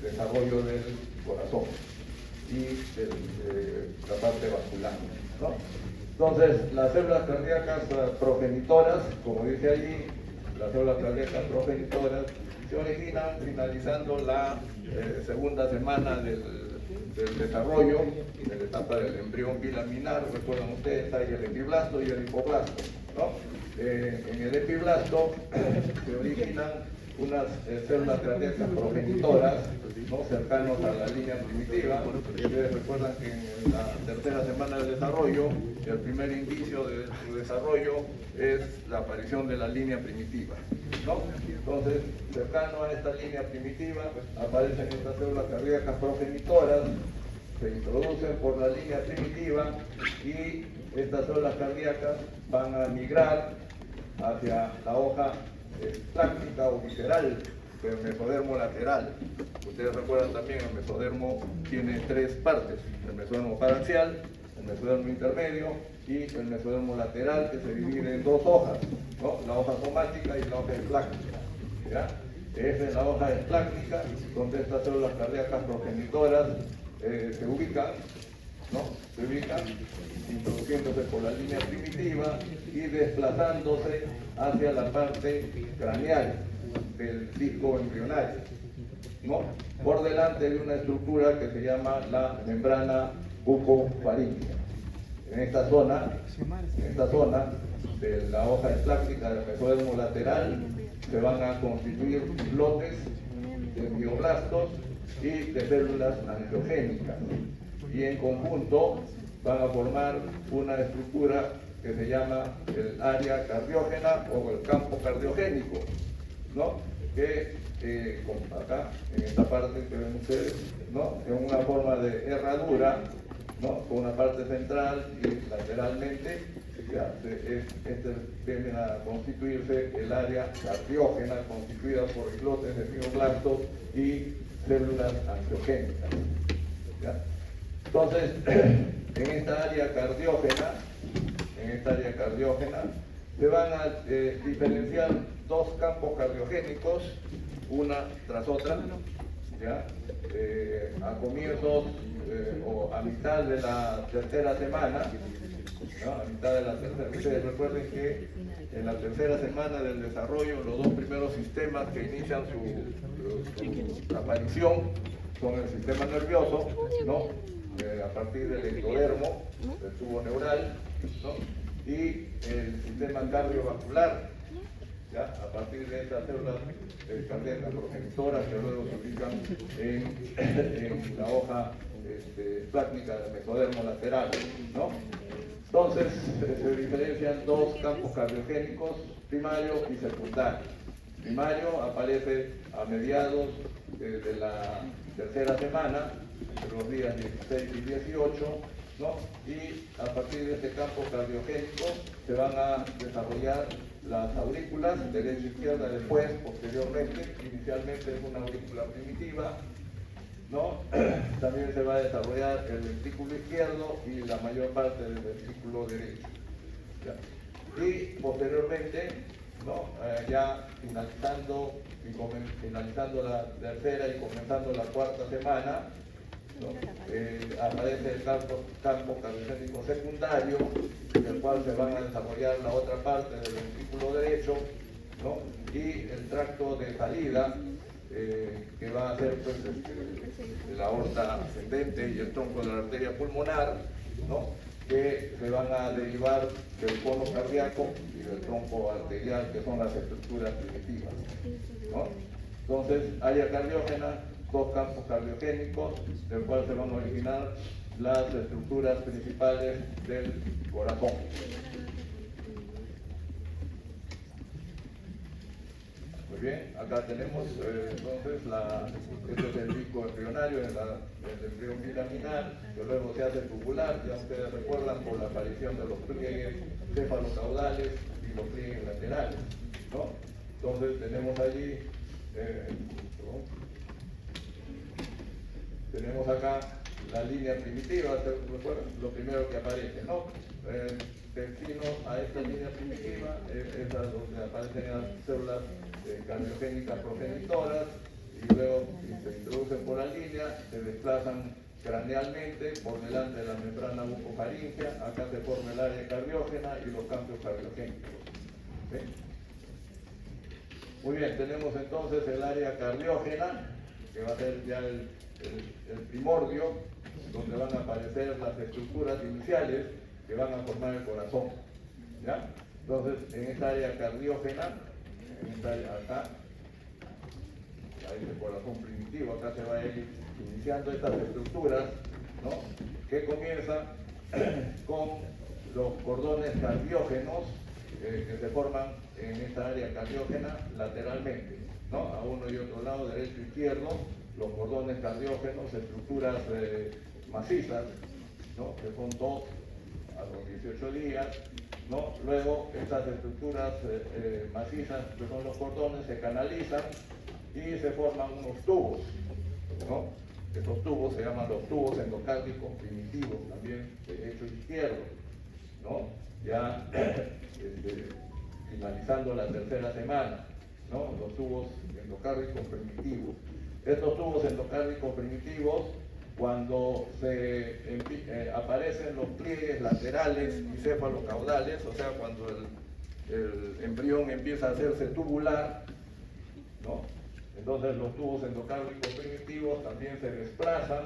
desarrollo del corazón y la parte vascular, ¿no? Entonces, las células cardíacas progenitoras, como dice allí, las células cardíacas progenitoras se originan finalizando la segunda semana del desarrollo, de la etapa del embrión bilaminar. Recuerdan ustedes, hay el epiblasto y el hipoblasto, ¿no? En el epiblasto se originan unas células cardíacas progenitoras, ¿no?, cercanos a la línea primitiva. Ustedes recuerdan que en la tercera semana del desarrollo, el primer indicio de su desarrollo es la aparición de la línea primitiva, ¿no? Entonces, cercano a esta línea primitiva aparecen estas células cardíacas progenitoras, se introducen por la línea primitiva y estas células cardíacas van a migrar hacia la hoja pláctica o visceral del mesodermo lateral. Ustedes recuerdan también, el mesodermo tiene tres partes: el mesodermo paraxial, el mesodermo intermedio y el mesodermo lateral, que se divide en dos hojas, ¿no?, la hoja somática y la hoja espláctica, ¿ya? Es en la hoja espláctica donde estas células cardíacas progenitoras se ubican, ¿no? Se ubican introduciéndose por la línea primitiva y desplazándose hacia la parte craneal del disco embrionario, ¿no?, por delante de una estructura que se llama la membrana bucofaríngea. En esta zona de la hoja espláctica del mesodermo lateral se van a constituir lotes de mioblastos y de células angiogénicas, y en conjunto van a formar una estructura que se llama el área cardiógena o el campo cardiogénico, ¿no?, que como acá, en esta parte que ven ustedes, ¿no?, en una forma de herradura, ¿no?, con una parte central y lateralmente, ya, viene a constituirse el área cardiógena, constituida por islotes de fibroblastos y células angiogénicas, ¿ya? Entonces, en esta área cardiógena se van a diferenciar dos campos cardiogénicos, una tras otra, ¿ya? A comienzos o a mitad de la tercera semana, ¿no? A mitad de la tercera. Ustedes recuerden que en la tercera semana del desarrollo, los dos primeros sistemas que inician su aparición son el sistema nervioso, ¿no?, a partir del ectodermo, del tubo neural, ¿no?, y el sistema cardiovascular, ¿ya?, a partir de estas células cardíacas progenitoras que luego se ubican en la hoja plácnica del mesodermo lateral, ¿no? Entonces, se diferencian dos campos cardiogénicos, primario y secundario. Primario aparece a mediados de la tercera semana, entre los días 16 y 18, ¿no? Y a partir de este campo cardiogénico se van a desarrollar las aurículas, derecha e izquierda, después, posteriormente. Inicialmente es una aurícula primitiva, ¿no? También se va a desarrollar el ventrículo izquierdo y la mayor parte del ventrículo derecho, ¿ya? Y posteriormente, ¿no?, ya finalizando la tercera y comenzando la cuarta semana, ¿no?, aparece el campo cardiogénico secundario, en el cual se van a desarrollar la otra parte del ventrículo derecho, ¿no?, y el tracto de salida, que va a ser, pues, la aorta ascendente y el tronco de la arteria pulmonar, ¿no?, que se van a derivar del cono cardíaco y del tronco arterial, que son las estructuras primitivas, ¿no? Entonces, área cardiógena, dos campos cardiogénicos, del cual se van a originar las estructuras principales del corazón. Muy bien, acá tenemos entonces este es el disco embrionario, el embrión bilaminar, que luego se hace tubular. Ya ustedes recuerdan, por la aparición de los pliegues cefalocaudales y los pliegues laterales, ¿no? Entonces tenemos allí, tenemos acá la línea primitiva, ¿recuerdan? Lo primero que aparece, ¿no? Destino a esta línea primitiva, es donde aparecen las células cardiogénicas progenitoras, y y luego se introducen por la línea, se desplazan cranealmente por delante de la membrana bucofaríngea. Acá se forma el área cardiógena y los campos cardiogénicos. ¿Sí? Muy bien, tenemos entonces el área cardiógena, que va a ser ya el primordio, donde van a aparecer las estructuras iniciales que van a formar el corazón. ¿Ya? Entonces, en esta área cardiógena, en esta área acá, ahí el corazón primitivo, acá se va a ir iniciando estas estructuras, ¿no? Que comienzan con los cordones cardiógenos que se forman en esta área cardiógena lateralmente, ¿no? A uno y otro lado, derecho e izquierdo, los cordones cardiógenos, estructuras macizas, ¿no? Que son 2 a los 18 días, ¿no? Luego estas estructuras macizas, que son los cordones, se canalizan y se forman unos tubos, ¿no? Estos tubos se llaman los tubos endocárdicos primitivos, también derecho e izquierdo, ¿no? Ya finalizando la tercera semana, ¿no? Los tubos endocárdicos primitivos. Estos tubos endocárdicos primitivos, cuando aparecen los pliegues laterales y cefalocaudales, o sea, cuando el embrión empieza a hacerse tubular, ¿no? Entonces los tubos endocárdicos primitivos también se desplazan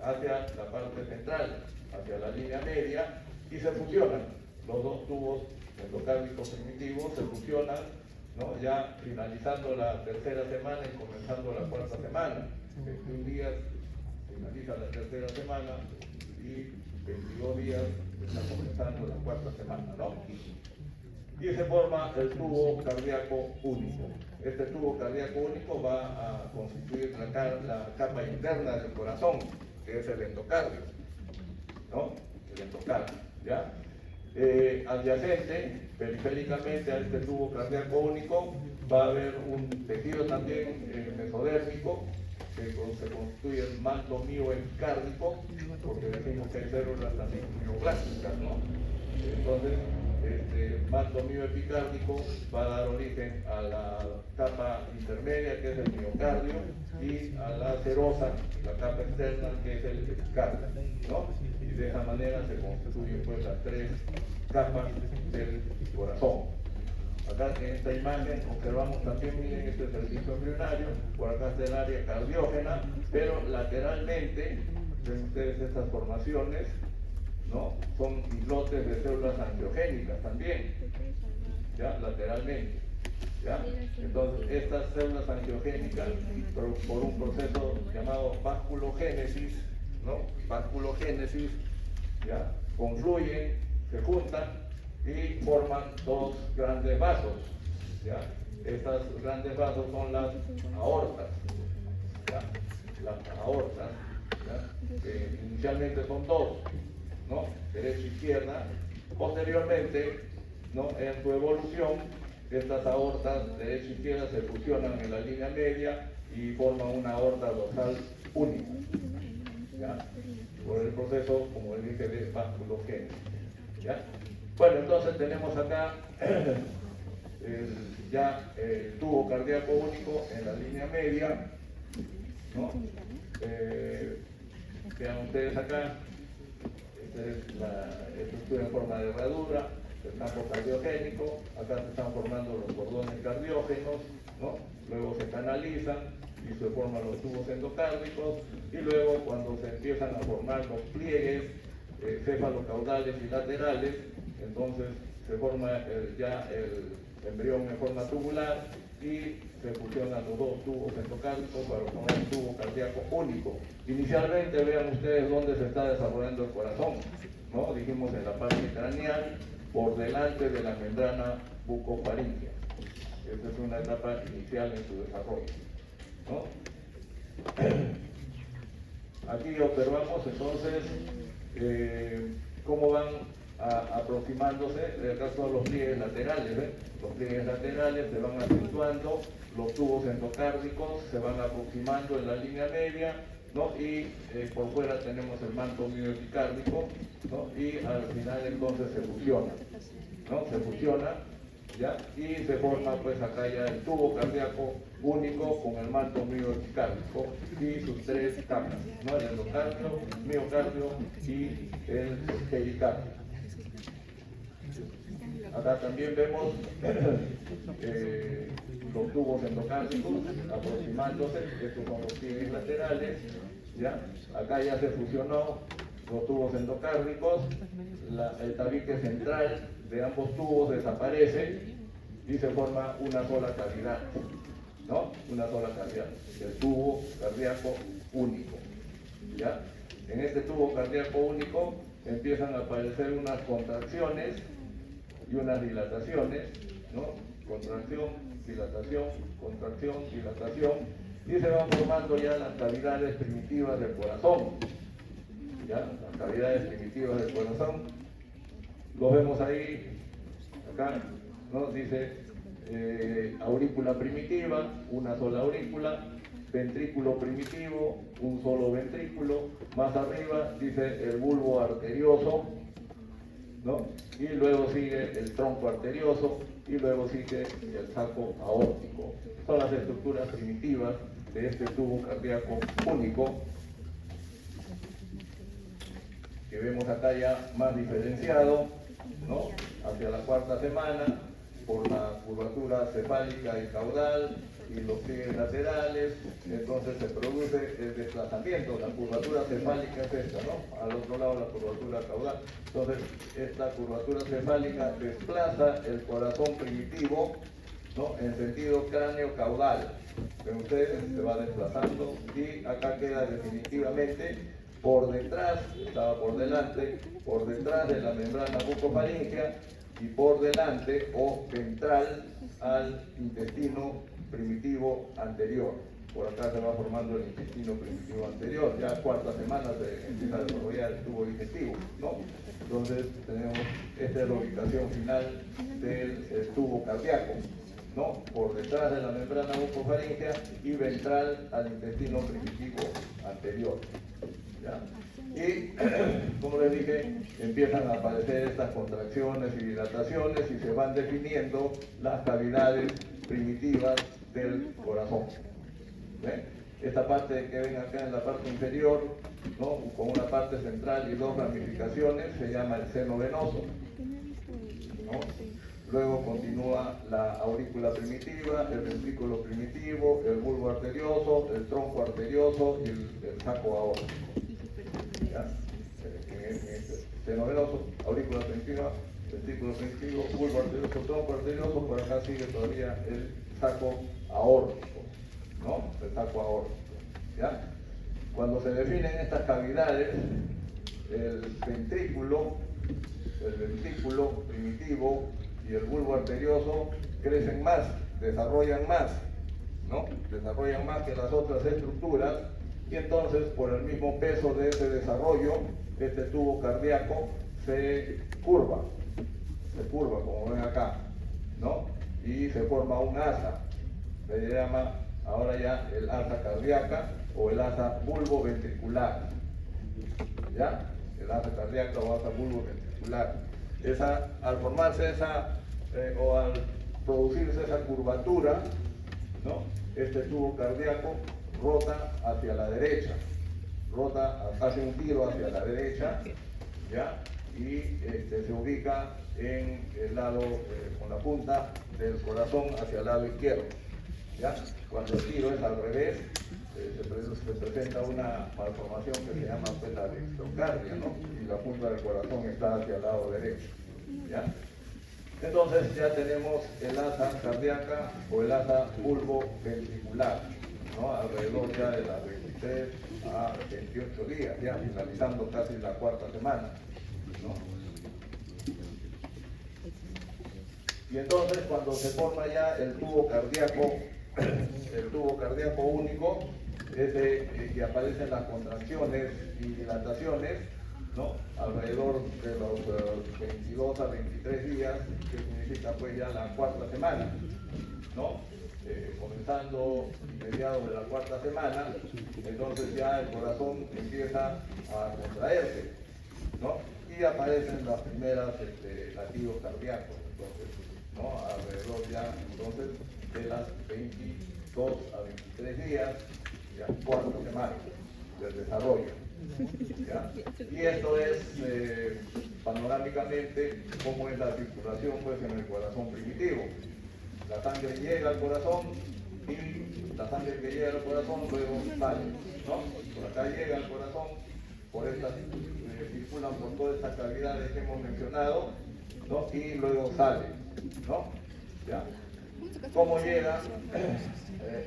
hacia la parte central, hacia la línea media, y se fusionan. Los dos tubos endocárdicos primitivos se fusionan, ¿no? Ya finalizando la tercera semana y comenzando la cuarta semana. 21 días finaliza la tercera semana y 22 días está comenzando la cuarta semana, ¿no? Y se forma el tubo cardíaco único. Este tubo cardíaco único va a constituir la capa interna del corazón, que es el endocardio, ¿no? El endocardio, ¿ya? Adyacente, periféricamente a este tubo cardíaco único, va a haber un tejido también mesodérmico, que se constituye el manto mioepicárdico, porque decimos que hay células también mioplásticas, ¿no? Entonces, este manto mioepicárdico va a dar origen a la capa intermedia, que es el miocardio, y a la serosa, la capa externa, que es el epicardio, ¿no? Y de esa manera se constituyen pues las 3 capas del corazón. Acá en esta imagen observamos también, miren, este es el disco embrionario, por acá está el área cardiógena, pero lateralmente, ven ustedes estas formaciones, ¿no? Son islotes de células angiogénicas también, ¿ya? Lateralmente, ¿ya? Entonces, estas células angiogénicas, por un proceso llamado vasculogénesis, ¿no? Vasculogénesis, ¿ya? Confluyen, se juntan y forman 2 grandes vasos, ¿ya? Estas grandes vasos son las aortas, ¿ya? Las aortas, ¿ya? Inicialmente son 2, ¿no? Derecha e izquierda. Posteriormente, ¿no? En su evolución, estas aortas derecha e izquierda se fusionan en la línea media y forman una aorta dorsal única, ¿ya? Por el proceso, como les dije, de vasculogénesis, ¿ya? Bueno, entonces tenemos acá ya el tubo cardíaco único en la línea media, ¿no? Vean ustedes acá, esta es la estructura en forma de herradura, el campo cardiogénico, acá se están formando los cordones cardiógenos, ¿no? Luego se canalizan y se forman los tubos endocárdicos, y luego cuando se empiezan a formar los pliegues cefalocaudales y laterales, entonces se forma ya el embrión en forma tubular y se fusionan los 2 tubos endocárdicos para formar un tubo cardíaco único. Inicialmente vean ustedes dónde se está desarrollando el corazón, ¿no? Dijimos en la parte craneal, por delante de la membrana bucofaríngea. Esta es una etapa inicial en su desarrollo, ¿no? Aquí observamos entonces cómo van aproximándose. Acá son los pliegues laterales, ¿ven? Los pliegues laterales se van acentuando, los tubos endocárdicos se van aproximando en la línea media, ¿no? Y por fuera tenemos el manto mioepicárdico, ¿no? Y al final entonces se fusiona, ¿no? Se fusiona, ¿ya? Y se forma pues acá ya el tubo cardíaco único con el manto miocárdico y sus tres cámaras, ¿no? El endocardio, miocardio y el pericardio. Acá también vemos los tubos endocárdicos aproximándose, estos son los pliegues laterales, ¿ya? Acá ya se fusionó los tubos endocárdicos, el tabique central de ambos tubos desaparece y se forma una sola cavidad, ¿no? Una sola cavidad, el tubo cardíaco único, ¿ya? En este tubo cardíaco único empiezan a aparecer unas contracciones y unas dilataciones, ¿no? Contracción, dilatación, contracción, dilatación, y se van formando ya las cavidades primitivas del corazón, ¿ya? Las cavidades primitivas del corazón, lo vemos ahí, acá, ¿no? Dice aurícula primitiva, una sola aurícula, ventrículo primitivo, un solo ventrículo, más arriba dice el bulbo arterioso, ¿no? Y luego sigue el tronco arterioso y luego sigue el saco aórtico. Son las estructuras primitivas de este tubo cardíaco único, que vemos acá ya más diferenciado, ¿no? Hacia la cuarta semana, por la curvatura cefálica y caudal y los pliegues laterales, entonces se produce el desplazamiento. La curvatura cefálica es esta, ¿no? Al otro lado la curvatura caudal. Entonces, esta curvatura cefálica desplaza el corazón primitivo, ¿no? En sentido cráneo-caudal. Ven ustedes, se va desplazando y acá queda definitivamente por detrás, estaba por detrás de la membrana bucofaríngea y por delante o ventral al intestino primitivo anterior. Por acá se va formando el intestino primitivo anterior, ya cuarta semana se empieza a desarrollar el tubo digestivo, ¿no? Entonces tenemos, esta es la ubicación final del tubo cardíaco, ¿no? Por detrás de la membrana bucofaríngea y ventral al intestino primitivo anterior, ¿ya? Y, como les dije, empiezan a aparecer estas contracciones y dilataciones y se van definiendo las cavidades primitivas del corazón. ¿Ven? Esta parte que ven acá en la parte inferior, ¿no? Con una parte central y dos ramificaciones, se llama el seno venoso, ¿no? Luego continúa la aurícula primitiva, el ventrículo primitivo, el bulbo arterioso, el tronco arterioso y el saco aórtico. ¿Ya? Seno venoso, aurícula primitiva, ventrículo primitivo, bulbo arterioso, tronco arterioso, por acá sigue todavía el saco aórtico, ¿no? El saco aórtico, ¿ya? Cuando se definen estas cavidades, el ventrículo primitivo y el bulbo arterioso crecen más, desarrollan más, ¿no? Desarrollan más que las otras estructuras, y entonces por el mismo peso de ese desarrollo, este tubo cardíaco se curva como ven acá, ¿no? Y se forma un asa, se llama ahora ya el asa cardíaca o el asa bulboventricular, ¿ya? El asa cardíaca o asa bulboventricular. Al formarse esa, o al producirse esa curvatura, ¿no? Este tubo cardíaco rota hacia la derecha, hace un giro hacia la derecha, ¿ya? Y se ubica en el lado, con la punta del corazón hacia el lado izquierdo, ¿ya? Cuando el giro es al revés, se presenta una malformación que se llama pues, la dextrocardia, ¿no? Y la punta del corazón está hacia el lado derecho, ¿ya? Entonces ya tenemos el asa cardíaca o el asa bulboventricular, ¿no? Alrededor ya de las 23 a 28 días, ya finalizando casi la cuarta semana, ¿no? Y entonces cuando se forma ya el tubo cardíaco único, y aparecen las contracciones y dilataciones, ¿no? Alrededor de los 22 a 23 días, que significa pues ya la cuarta semana, ¿no? Comenzando mediados de la cuarta semana, entonces ya el corazón empieza a contraerse, ¿no? Y aparecen las primeras latidos cardíacos, entonces, ¿no? Alrededor ya entonces de las 2 a 23 días, ya 4 semanas del desarrollo. ¿Ya? Y esto es panorámicamente cómo es la circulación pues, en el corazón primitivo. La sangre llega al corazón y la sangre que llega al corazón luego sale, ¿no? Por acá llega al corazón, por estas, circulan por todas estas cavidades que hemos mencionado, ¿no? Y luego sale, ¿no? ¿Ya? ¿Cómo llega?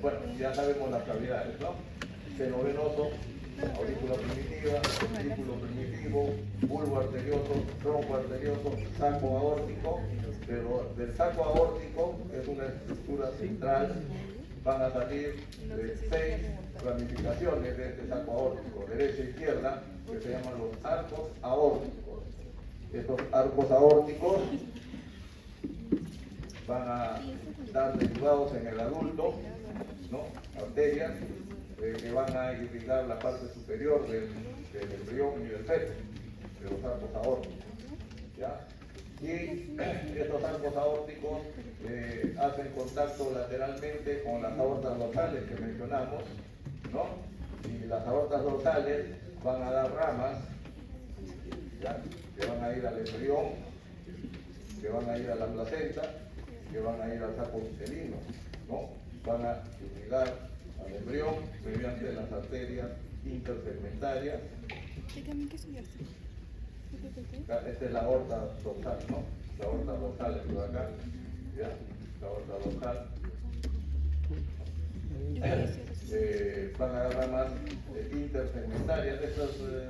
Bueno, ya sabemos las cavidades, ¿no? Seno venoso, aurícula primitiva, ventrículo primitivo, bulbo arterioso, tronco arterioso, saco aórtico, pero del saco aórtico, que es una estructura central, van a salir 6 ramificaciones de este saco aórtico, derecha e izquierda, que se llaman los arcos aórticos. Estos arcos aórticos van a estar derivados en el adulto, ¿no? Arterias que van a irrigar la parte superior del embrión y del feto, de los arcos aórticos, ¿ya? Y estos arcos aórticos hacen contacto lateralmente con las aortas dorsales que mencionamos, ¿no? Y las aortas dorsales van a dar ramas, ¿ya? Que van a ir al embrión, que van a ir a la placenta, que van a ir al saco uterino, ¿no? Van a irrigar al embrión mediante las arterias intersegmentarias. Esta es la aorta dorsal, ¿no? La aorta dorsal es por acá, ¿ya? La aorta dorsal. Van a dar ramas intersegmentarias. Estas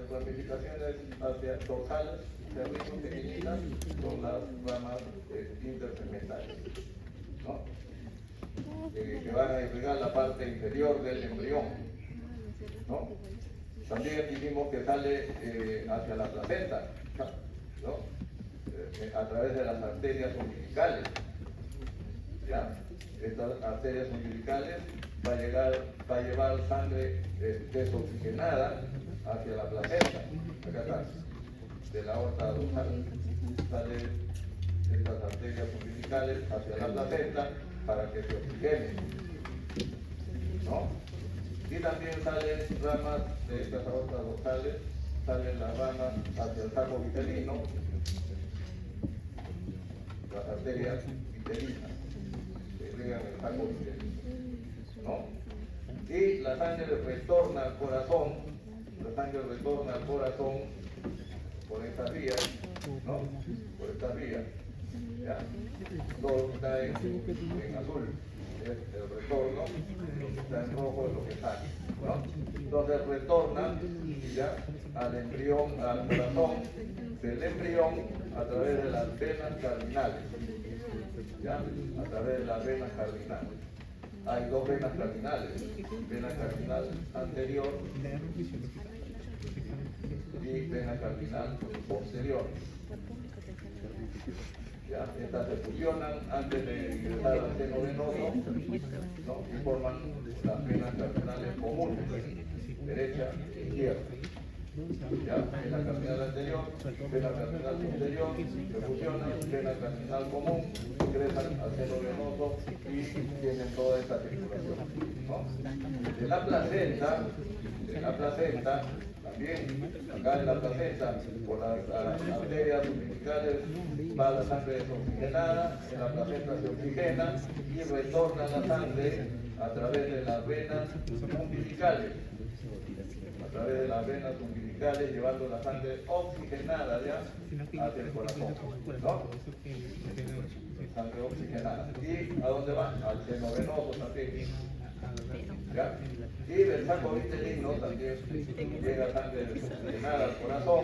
ramificaciones hacia dorsales, hacia arriba pequeñitas, son las ramas intersegmentarias, ¿no? Que van a irrigar la parte inferior del embrión, ¿no? También dijimos que sale hacia la placenta, ¿no? A través de las arterias umbilicales, ¿ya? Estas arterias umbilicales va a llevar sangre desoxigenada hacia la placenta, acá está, de la aorta dorsal, salen estas arterias umbilicales hacia la placenta para que se oxigenen, ¿no? Y también salen ramas de estas aortas dorsales, salen las ramas hacia el saco vitelino, las arterias vitelinas, que irrigan el saco vitelino, ¿no? Y la sangre retorna al corazón, por estas vías, ¿no? Por estas vías, ¿ya? Todo está en azul, es el retorno, lo que está en rojo es lo que sale, ¿no? Entonces retorna, ¿ya? Al embrión, al corazón, del embrión a través de las venas cardinales, ¿ya? A través de las venas cardinales. Hay 2 venas cardinales, vena cardinal anterior y vena cardinal posterior. ¿Ya? Estas se fusionan antes de ingresar al seno venoso, ¿no? Y forman las venas cardinales comunes, derecha e izquierda. ¿Ya? Vena cardinal anterior, vena cardinal posterior, se fusionan, vena cardinal común, ingresan al seno venoso y tienen toda esta circulación, ¿no? De la placenta, también, acá en la placenta, por las arterias umbilicales va la sangre desoxigenada, en la placenta se oxigena y retorna la sangre a través de las venas umbilicales. A través de las venas umbilicales, llevando la sangre oxigenada ya hacia el corazón, ¿no? Sangre oxigenada. ¿Y a dónde va? Al seno venoso también, ¿ya? Y del saco vitelino también llega sangre desoxigenada al corazón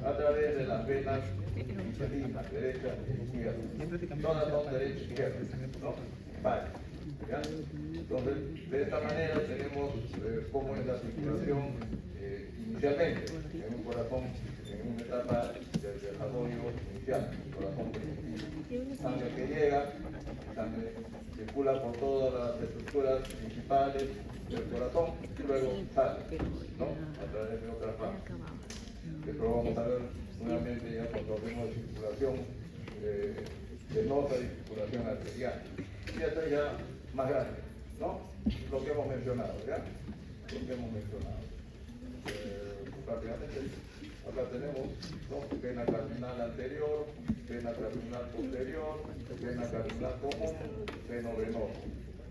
a través de las venas vitelinas, derecha e izquierda. Todas son derecha e izquierda, ¿no? Vale. ¿Ya? Entonces, de esta manera tenemos cómo es la circulación inicialmente en un corazón, en una etapa del desarrollo inicial, el corazón primitivo. Sangre que llega, sangre circula por todas las estructuras principales del corazón y luego sale, ¿no? A través de otras ramas. Después vamos a ver nuevamente ya cuando hablemos de circulación venosa y circulación arterial. Y esto ya más grande, ¿no? lo que hemos mencionado, ¿ya? Lo que hemos mencionado. Rápidamente, acá tenemos, ¿no? Vena cardinal anterior, vena cardinal posterior, vena cardinal común, seno venoso,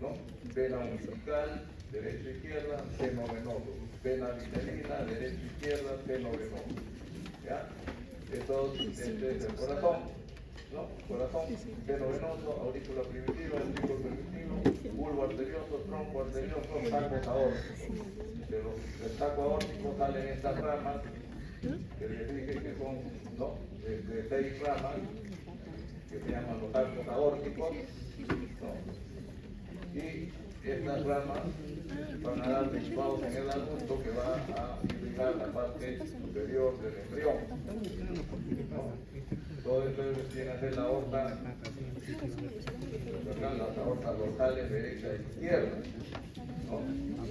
¿no? Vena umbilical, derecha e izquierda, seno venoso, vena vitelina, derecha e izquierda, seno venoso, ¿ya? Este es el corazón, ¿no? Corazón, seno venoso, aurícula primitiva, aurículo primitivo, bulbo arterioso, tronco arterioso, sacos aórticos. Del saco aórtico salen estas ramas, que les dije que son, ¿no? 6 ramas, que se llaman los sacos aórticos, ¿no? Y estas ramas van a dar derivados en el adulto que va a irrigar la parte superior del embrión, ¿no? Todo esto tiene que ser la aorta, las aortas dorsales derecha e izquierda, ¿no?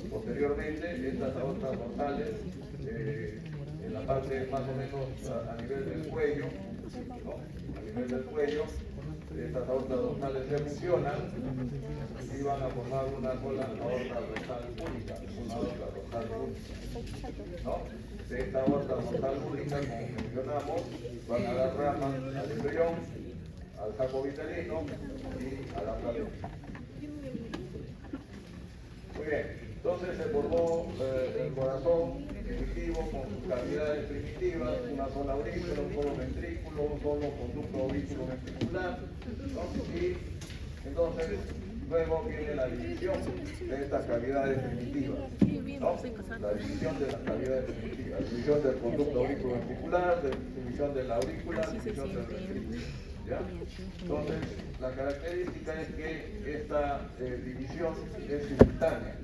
Posteriormente, estas aortas dorsales, en la parte más o menos a nivel del cuello, ¿no? A nivel del cuello, estas aortas dorsales se fusionan y van a formar una sola aorta dorsal única, una aorta dorsal única, ¿no? De esta aorta dorsal única, como mencionamos, van a dar ramas al embrión, al saco vitelino y a la placenta. Muy bien, entonces se formó el corazón primitivo con sus cavidades primitivas, una sola aurícula, un solo ventrículo, un solo conducto auriculoventricular, ¿no? Y entonces luego viene la división de estas cavidades primitivas, ¿no? La división de las cavidades primitivas, división del conducto auriculoventricular, división de la aurícula, división del ventrículo. ¿Ya? Entonces, la característica es que esta división es simultánea,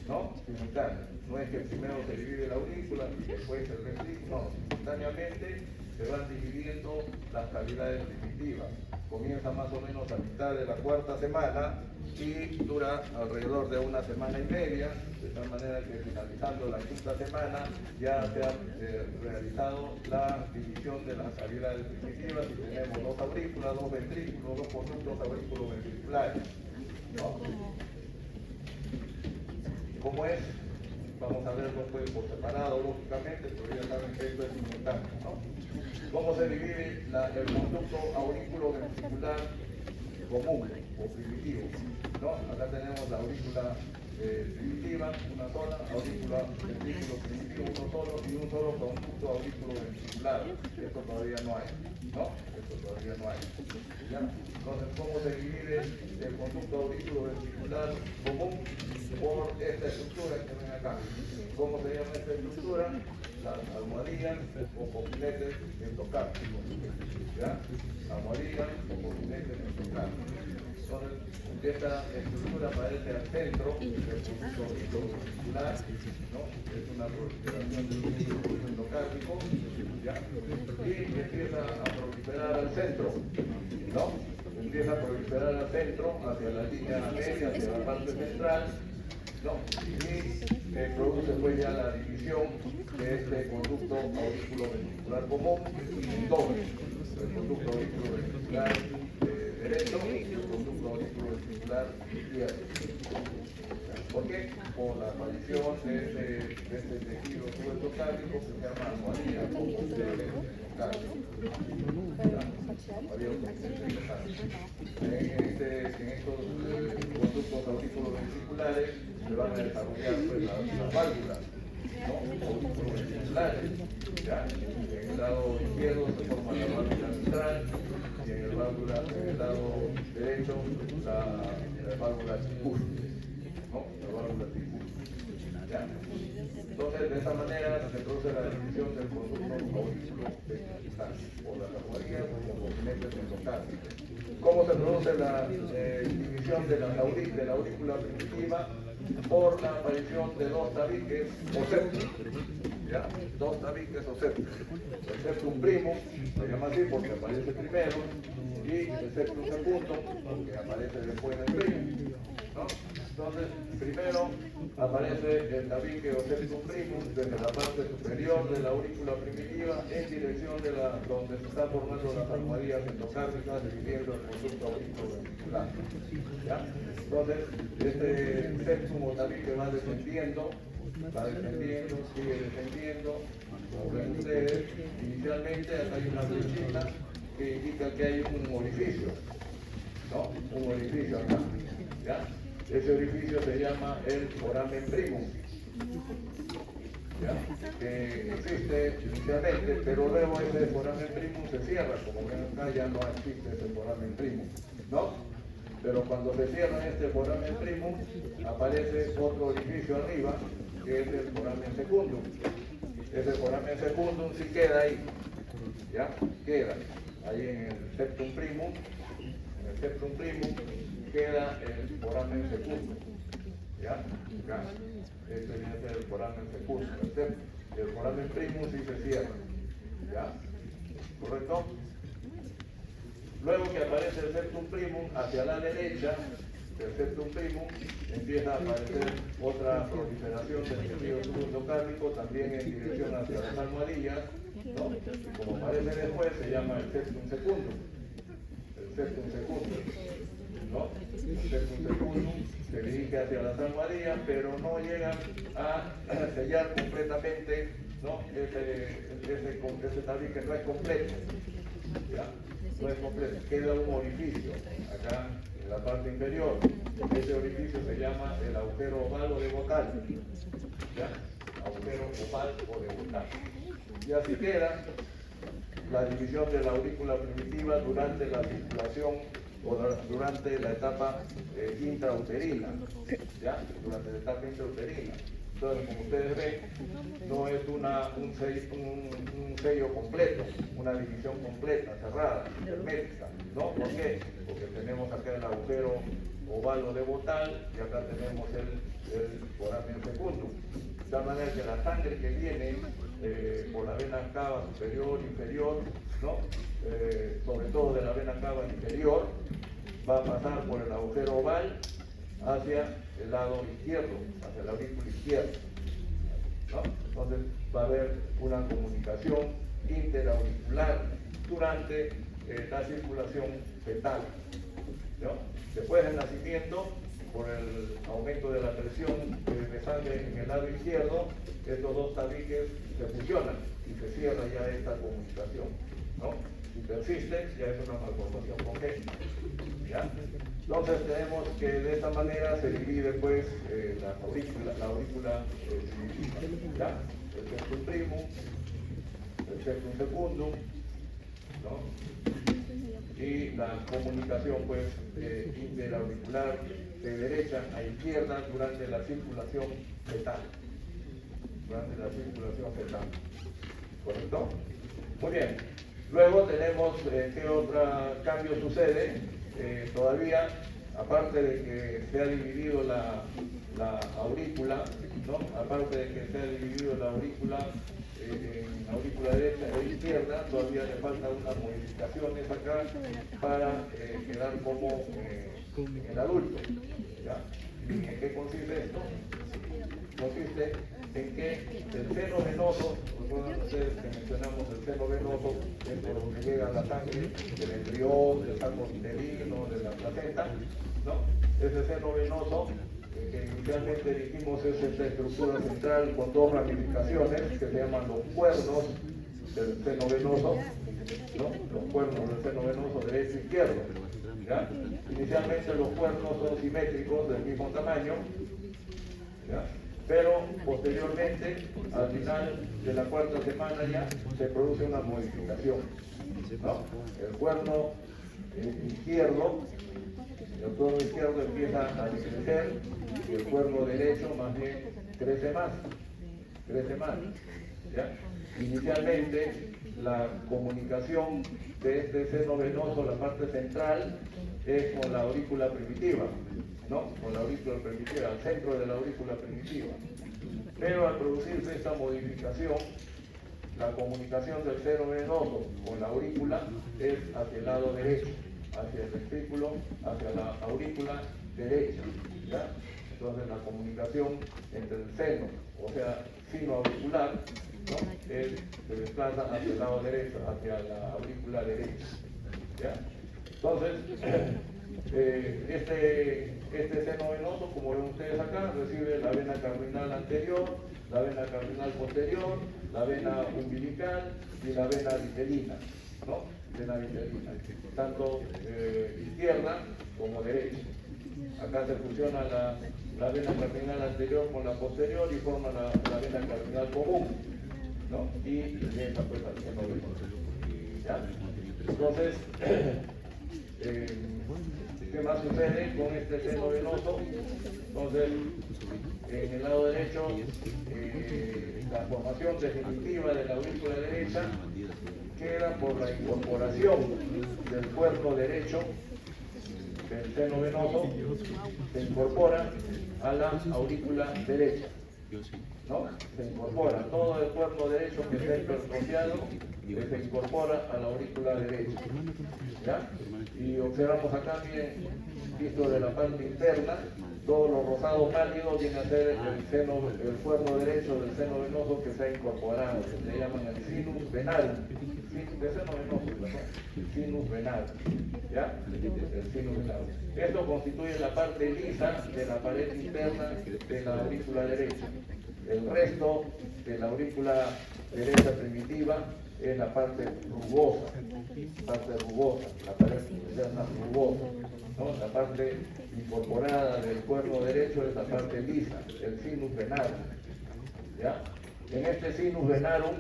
¿no? Simultánea. No es que primero se divide la aurícula y después el ventrículo, no, simultáneamente se van dividiendo las cavidades primitivas. Comienza más o menos a mitad de la 4ª semana y dura alrededor de 1 semana y media, de tal manera que finalizando la 5ª semana ya se ha realizado la división de las cavidades primitivas y tenemos 2 aurículas, 2 ventrículos, 2 conductos auriculoventriculares, ¿no? ¿Cómo es? Vamos a verlo pues por separado, lógicamente, pero ya saben que esto es simultáneo, ¿no? ¿Cómo se divide el conducto auriculoventricular común o primitivo? ¿No? Acá tenemos la aurícula primitiva, una sola, aurícula ventrículo primitivo, uno solo, y un solo conducto auriculoventricular. Esto todavía no hay, ¿no? Esto todavía no hay. ¿Ya? Entonces, ¿cómo se divide el conducto auriculoventricular común? Por esta estructura que ven acá. ¿Cómo se llama esta estructura? Las almohadillas o cojinetes endocárpicos. ¿Ya? Almohadillas o cojinetes endocárpicos. Entonces, esta estructura aparece al centro del conducto auriculoventricular, ¿no? Es una proliferación del conducto endocárpico, ¿ya? Y empieza a proliferar al centro, ¿no? Empieza a proliferar al centro, hacia la línea media, hacia la parte central, ¿no? Y produce pues ya la división de este conducto auriculoventricular común en doble, el conducto auriculoventricular derecho y el conducto auriculoventricular izquierdo. ¿Por qué? Por la aparición de este tejido subendocárdico que se llama almohadilla o en estos conductos auriculoventriculares se van a desarrollar pues, las válvulas, ¿no? Auriculoventriculares, ¿ya? En el lado izquierdo se forma la válvula mitral y en el lado derecho la válvula tricúspide, ¿no? La válvula tricúspide, ¿ya? Entonces, de esta manera se produce la división del conducto auriculoventricular, por las almohadillas o por los cojinetes endocárpicos. ¿Cómo se produce la división de la aurícula primitiva? Por la aparición de 2 tabiques o septos, ¿ya? 2 tabiques o septos. El septum primo se llama así porque aparece primero y el septum segundo porque aparece después del primo. ¿no? Entonces, primero aparece el tabique o septum primum desde la parte superior de la aurícula primitiva en dirección de donde se están formando las almohadillas endocárnicas dividiendo el conducto auriculoventricular. ¿Ya? Entonces, este septum o tabique va descendiendo, sigue descendiendo. Como ven ustedes, inicialmente acá hay una flechita que indica que hay un orificio, ¿no? Un orificio acá, ¿ya? Ese orificio se llama el foramen primum, ¿ya? Que existe inicialmente, pero luego ese foramen primum se cierra, como ven acá ya no existe ese foramen primum, ¿no? Pero cuando se cierra este foramen primum, aparece otro orificio arriba, que es el foramen secundum. Ese foramen secundum sí queda ahí, ¿ya? Queda ahí en el septum primum. En el septum primum queda el foramen secundum, ¿ya? Acá. Este viene a ser el foramen secundum. El foramen primum sí se cierra, ¿ya? ¿Correcto? Luego que aparece el septum primum hacia la derecha, el septum primum, empieza a aparecer otra proliferación del tejido subendocárnico también en dirección hacia las almohadillas, ¿no? Y como aparece después, se llama el septum secundum. El septum secundum, ¿no? El septum secundum se dirige hacia las almohadillas, pero no llega a sellar completamente, ¿no? Ese tabique no es completo, ¿ya? No es completo, queda un orificio acá en la parte inferior. Ese orificio se llama el agujero oval o de Botal, ¿ya? Agujero oval o de Botal. Y así queda la división de la aurícula primitiva durante la circulación o durante la etapa intrauterina, ¿ya? Durante la etapa intrauterina. Entonces, como ustedes ven, no es un sello completo, una división completa, cerrada, hermética, ¿no? ¿Por qué? Porque tenemos acá el agujero oval o de Botal y acá tenemos el foramen secundum. De tal manera que la sangre que viene por la vena cava superior, inferior, ¿no? Sobre todo de la vena cava inferior, va a pasar por el agujero oval hacia el lado izquierdo, hacia la aurícula izquierda, ¿no? Entonces va a haber una comunicación interauricular durante la circulación fetal, ¿no? Después del nacimiento, por el aumento de la presión de sangre en el lado izquierdo, estos dos tabiques se fusionan y se cierra ya esta comunicación, ¿no? Si persiste, ya es una malformación congénita, ¿ya? Entonces tenemos que de esta manera se divide pues la aurícula primitiva, ¿ya? El septum primum, el septum secundum, ¿no? Y la comunicación pues interauricular de derecha a izquierda durante la circulación fetal. ¿Correcto? Muy bien. Luego tenemos qué otro cambio sucede. Todavía, aparte de que se ha dividido la aurícula, ¿no? Aparte de que se ha dividido la aurícula en aurícula derecha e izquierda, todavía le faltan unas modificaciones acá para quedar como en el adulto, ¿ya? ¿Y en qué consiste esto? Consiste en que el seno venoso, recuerden ustedes que mencionamos el seno venoso, es por donde llega la sangre del embrión, del saco uterino, de la placenta, ¿no? Ese seno venoso, que inicialmente dijimos es esta estructura central con dos ramificaciones que se llaman los cuernos del seno venoso, ¿no? Los cuernos del seno venoso derecho e izquierdo, ¿ya? Inicialmente los cuernos son simétricos del mismo tamaño, ¿ya? Pero posteriormente, al final de la cuarta semana ya se produce una modificación, ¿no? El cuerno izquierdo empieza a crecer y el cuerno derecho más bien crece más, ¿ya? Inicialmente la comunicación de este seno venoso, la parte central, es con la aurícula primitiva, ¿no? Con la aurícula primitiva, al centro de la aurícula primitiva. Pero al producirse esta modificación, la comunicación del seno venoso con la aurícula es hacia el lado derecho, hacia el ventrículo, hacia la aurícula derecha, ¿ya? Entonces la comunicación entre el seno, o sea, sino auricular, ¿no? Se desplaza hacia el lado derecho, hacia la aurícula derecha, ¿ya? Entonces, este seno venoso, como ven ustedes acá, recibe la vena cardinal anterior, la vena cardinal posterior, la vena umbilical y la vena vitelina, ¿no? Vena vitelina, tanto izquierda como derecha. Acá se fusiona la vena cardinal anterior con la posterior y forma la vena cardinal común, ¿no? Y esa pues al seno venoso, ¿ya? Entonces, ¿qué más sucede con este seno venoso? Entonces, en el lado derecho, la formación definitiva de la aurícula derecha queda por la incorporación del cuerno derecho del seno venoso, se incorpora a la aurícula derecha, ¿no? Se incorpora todo el cuerno derecho que está hipertrofiado, que se incorpora a la aurícula derecha, ¿ya? Y observamos acá, bien, visto de la parte interna, todos los rosados pálidos viene a ser el cuerno derecho del seno venoso que se ha incorporado, se llaman el sinus venarum, de seno venoso, ¿verdad? Sinus venarum, ¿ya? El sinus venarum. Esto constituye la parte lisa de la pared interna de la aurícula derecha. El resto de la aurícula derecha primitiva es la parte rugosa, la pared interna rugosa, ¿no? La parte incorporada del cuerno derecho es la parte lisa, el sinus venarum, ¿ya? En este sinus venarum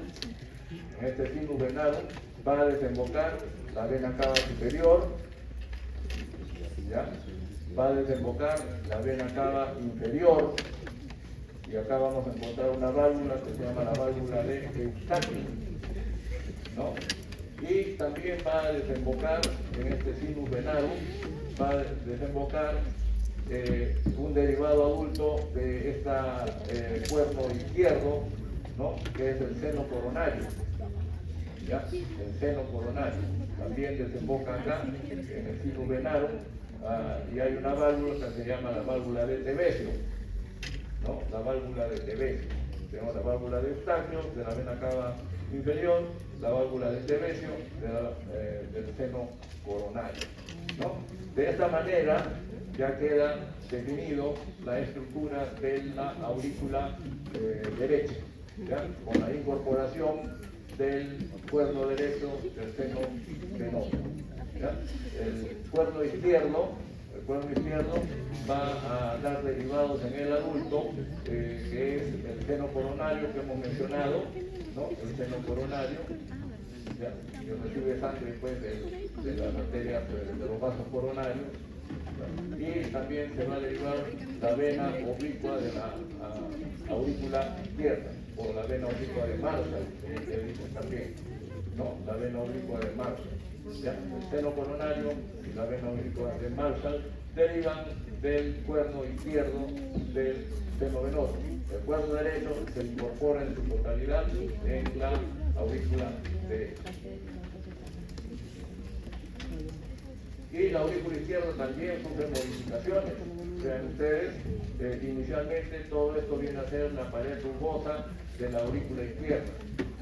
va a desembocar la vena cava superior, ¿ya? Va a desembocar la vena cava inferior, y acá vamos a encontrar una válvula que se llama la válvula de Eustaquio, ¿no? Y también va a desembocar en este sinus venarum, va a desembocar un derivado adulto de este cuerno izquierdo, ¿no? Que es el seno coronario, ¿ya? El seno coronario también desemboca acá en el sinus venarum, y hay una válvula que se llama la válvula de Tevesio, ¿no? La válvula de Tevesio. Tenemos la válvula de Eustaquio, de la vena cava inferior, la válvula de Tevesio, del seno coronario, ¿no? De esta manera ya queda definido la estructura de la aurícula derecha, ¿ya? Con la incorporación del cuerno derecho del seno venoso, ¿ya? El cuerno izquierdo va a dar derivados en el adulto, que es el seno coronario que hemos mencionado, ¿no? El seno coronario, ¿ya? Que recibe sangre pues, de las arterias de los vasos coronarios, ¿ya? Y también se va a derivar la vena oblicua de la aurícula izquierda, o la vena oblicua de Marshall, que dicen también, ¿no? La vena oblicua de Marshall, ¿ya? El seno coronario y la vena oblicua de Marshall derivan del cuerno izquierdo del seno venoso. El cuerno derecho se incorpora en su totalidad en la aurícula derecha. Y la aurícula izquierda también sufre modificaciones. Vean ustedes, inicialmente todo esto viene a ser la pared rugosa de la aurícula izquierda.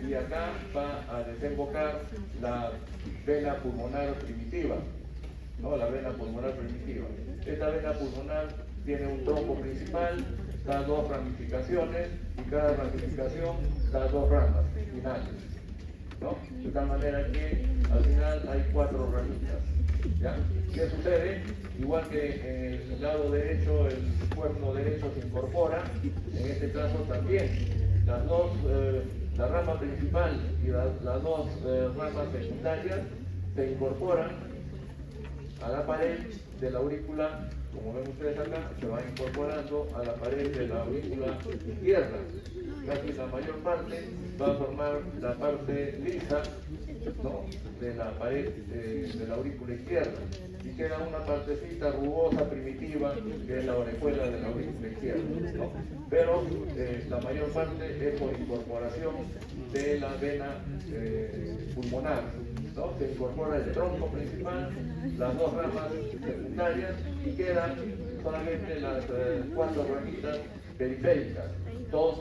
Y acá va a desembocar la vena pulmonar primitiva, ¿no? La vena pulmonar primitiva. Esta vena pulmonar tiene un tronco principal, da dos ramificaciones, y cada ramificación da dos ramas finales, ¿no? De tal manera que al final hay 4 ramitas, ¿ya? ¿Qué sucede? Igual que en el lado derecho, el cuerno derecho se incorpora, en este caso también la rama principal y las dos ramas secundarias se incorporan a la pared de la aurícula, como ven ustedes acá, se va incorporando a la pared de la aurícula izquierda. Casi la mayor parte va a formar la parte lisa, ¿no? De la pared de la aurícula izquierda. Y queda una partecita rugosa, primitiva, que es la orejuela de la aurícula izquierda, ¿no? Pero la mayor parte es por incorporación de la vena pulmonar, ¿no? Se incorpora el tronco principal, las dos ramas secundarias y queda solamente las 4 ramitas periféricas, 2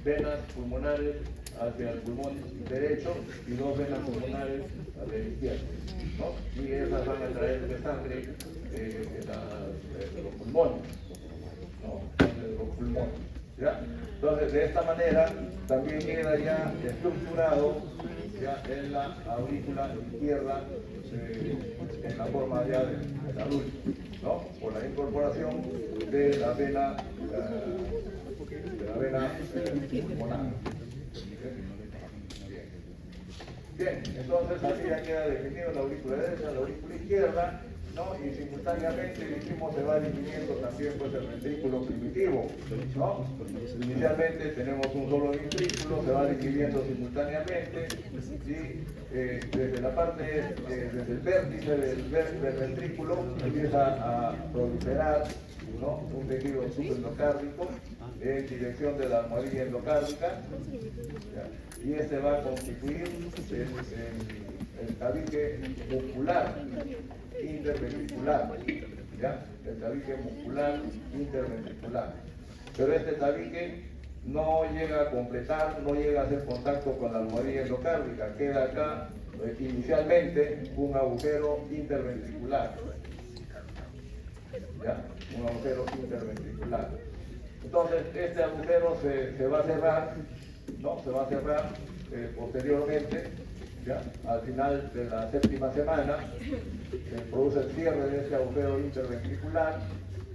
venas pulmonares hacia el pulmón derecho y 2 venas pulmonares hacia el izquierdo, ¿no? Y esas van a traer de sangre los pulmones, ¿no? De los pulmones, ¿ya? Entonces, de esta manera también queda ya estructurado ya en la aurícula izquierda, en la forma ya del adulto, ¿no? Por la incorporación de la vena pulmonar. Bien, entonces así ya queda definido la aurícula derecha, la aurícula izquierda, ¿no? Y simultáneamente dijimos se va dividiendo también pues el ventrículo primitivo, ¿no? Inicialmente tenemos un solo ventrículo, se va dividiendo simultáneamente y desde la parte, desde el vértice del ventrículo empieza a proliferar, ¿no? Un tejido subendocardico en dirección de la almohadilla endocárdica, ¿ya? Y este va a constituir el tabique muscular interventricular, ¿ya? El tabique muscular interventricular. Pero este tabique no llega a completar, no llega a hacer contacto con la almohadilla endocárdica, queda acá inicialmente un agujero interventricular, ¿ya? Un agujero interventricular. Entonces, este agujero se va a cerrar, ¿no? Se va a cerrar posteriormente, ¿ya? Al final de la 7ª semana, se produce el cierre de este agujero interventricular,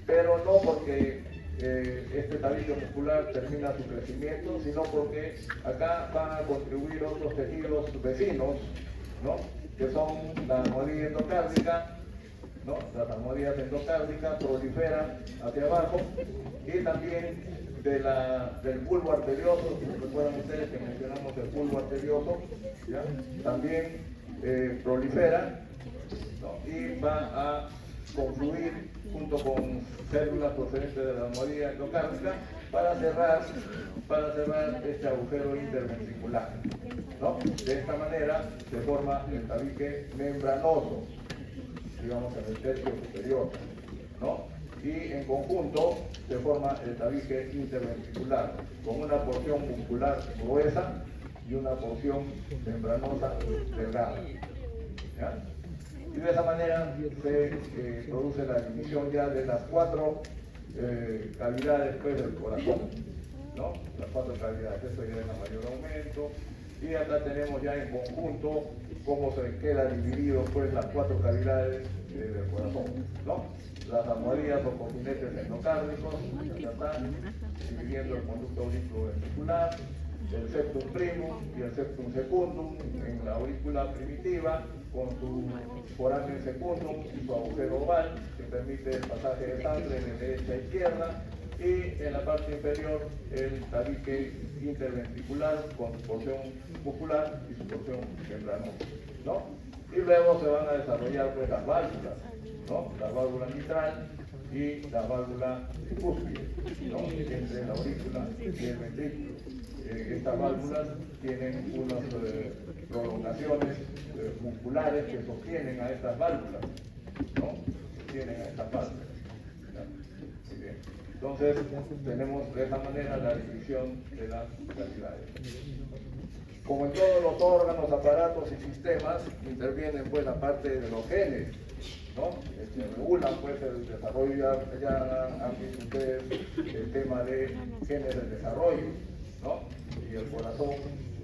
pero no porque este tabique muscular termina su crecimiento, sino porque acá van a contribuir otros tejidos vecinos, ¿no? Que son la almohadilla endocárdica, ¿no? Las almohadillas endocárdicas proliferan hacia abajo y también del bulbo arterioso, si recuerdan ustedes que mencionamos el bulbo arterioso, ¿ya? También prolifera, ¿no? Y va a confluir junto con células procedentes de la almohadilla endocárdica para cerrar este agujero interventricular, ¿no? De esta manera se forma el tabique membranoso, digamos en el tercio superior, ¿no? Y en conjunto se forma el tabique interventricular con una porción muscular gruesa y una porción membranosa delgada, ¿ya? Y de esa manera se produce la división ya de las 4 cavidades pues, del corazón, ¿no? Las 4 cavidades, esto ya es a mayor aumento. Y acá tenemos ya en conjunto cómo se queda dividido pues las 4 cavidades del corazón, ¿no? Las almohadillas o cojinetes endocárdicos, ya están dividiendo el conducto auriculoventricular, el septum primum y el septum secundum en la aurícula primitiva, con su foramen secundum y su agujero oval que permite el pasaje de sangre de derecha a izquierda, y en la parte inferior el tabique interventricular con su porción muscular y su porción membranosa, ¿no? Y luego se van a desarrollar pues las válvulas, ¿no? La válvula mitral y la válvula cúspide, ¿no? Entre la aurícula y el ventrículo. Estas válvulas tienen unas prolongaciones musculares que sostienen a estas válvulas, ¿no? Sostienen a estas válvulas, ¿ya? Muy bien. Entonces, tenemos de esta manera la división de las cavidades. Como en todos los órganos, aparatos y sistemas, intervienen pues la parte de los genes, ¿no? Regulan pues el desarrollo, ya han visto ustedes el tema de genes del desarrollo, ¿no? Y el corazón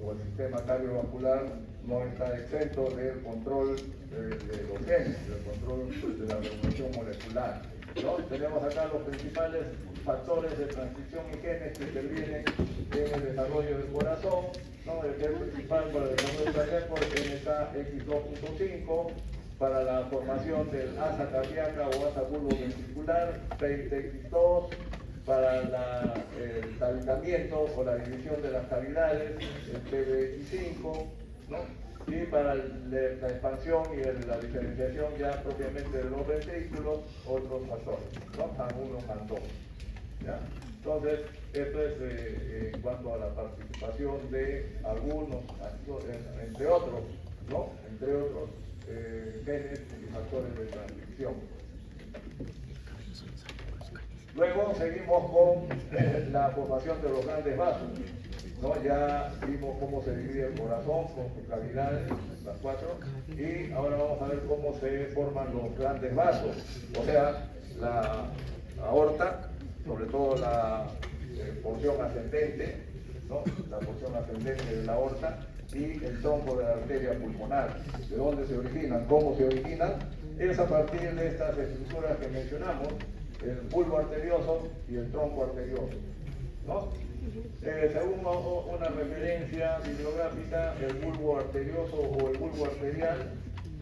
o el sistema cardiovascular no está exento del control de los genes, del control de la regulación molecular, ¿no? Tenemos acá los principales factores de transcripción y genes que intervienen en el desarrollo del corazón, ¿no? El gen principal para el desarrollo cardíaco es NK-X2.5, para la formación del asa cardíaca o asa bulboventricular, PITX2, para el tabicamiento o la división de las cavidades, el PBX5, ¿no? Y para la expansión y la diferenciación ya propiamente de los ventrículos, otros factores, ¿no? TAN1, TAN2, ¿ya? Entonces, esto es en cuanto a la participación de algunos, entre otros, ¿no? Entre otros genes y factores de transcripción. Luego seguimos con la formación de los grandes vasos, ¿no? Ya vimos cómo se divide el corazón con sus cavidades, las 4, y ahora vamos a ver cómo se forman los grandes vasos, o sea, la aorta, sobre todo la porción ascendente, ¿no? La porción ascendente de la aorta, y el tronco de la arteria pulmonar. ¿De dónde se originan? ¿Cómo se originan? Es a partir de estas estructuras que mencionamos, el bulbo arterioso y el tronco arterioso, ¿no? Según una referencia bibliográfica, el bulbo arterioso o el bulbo arterial,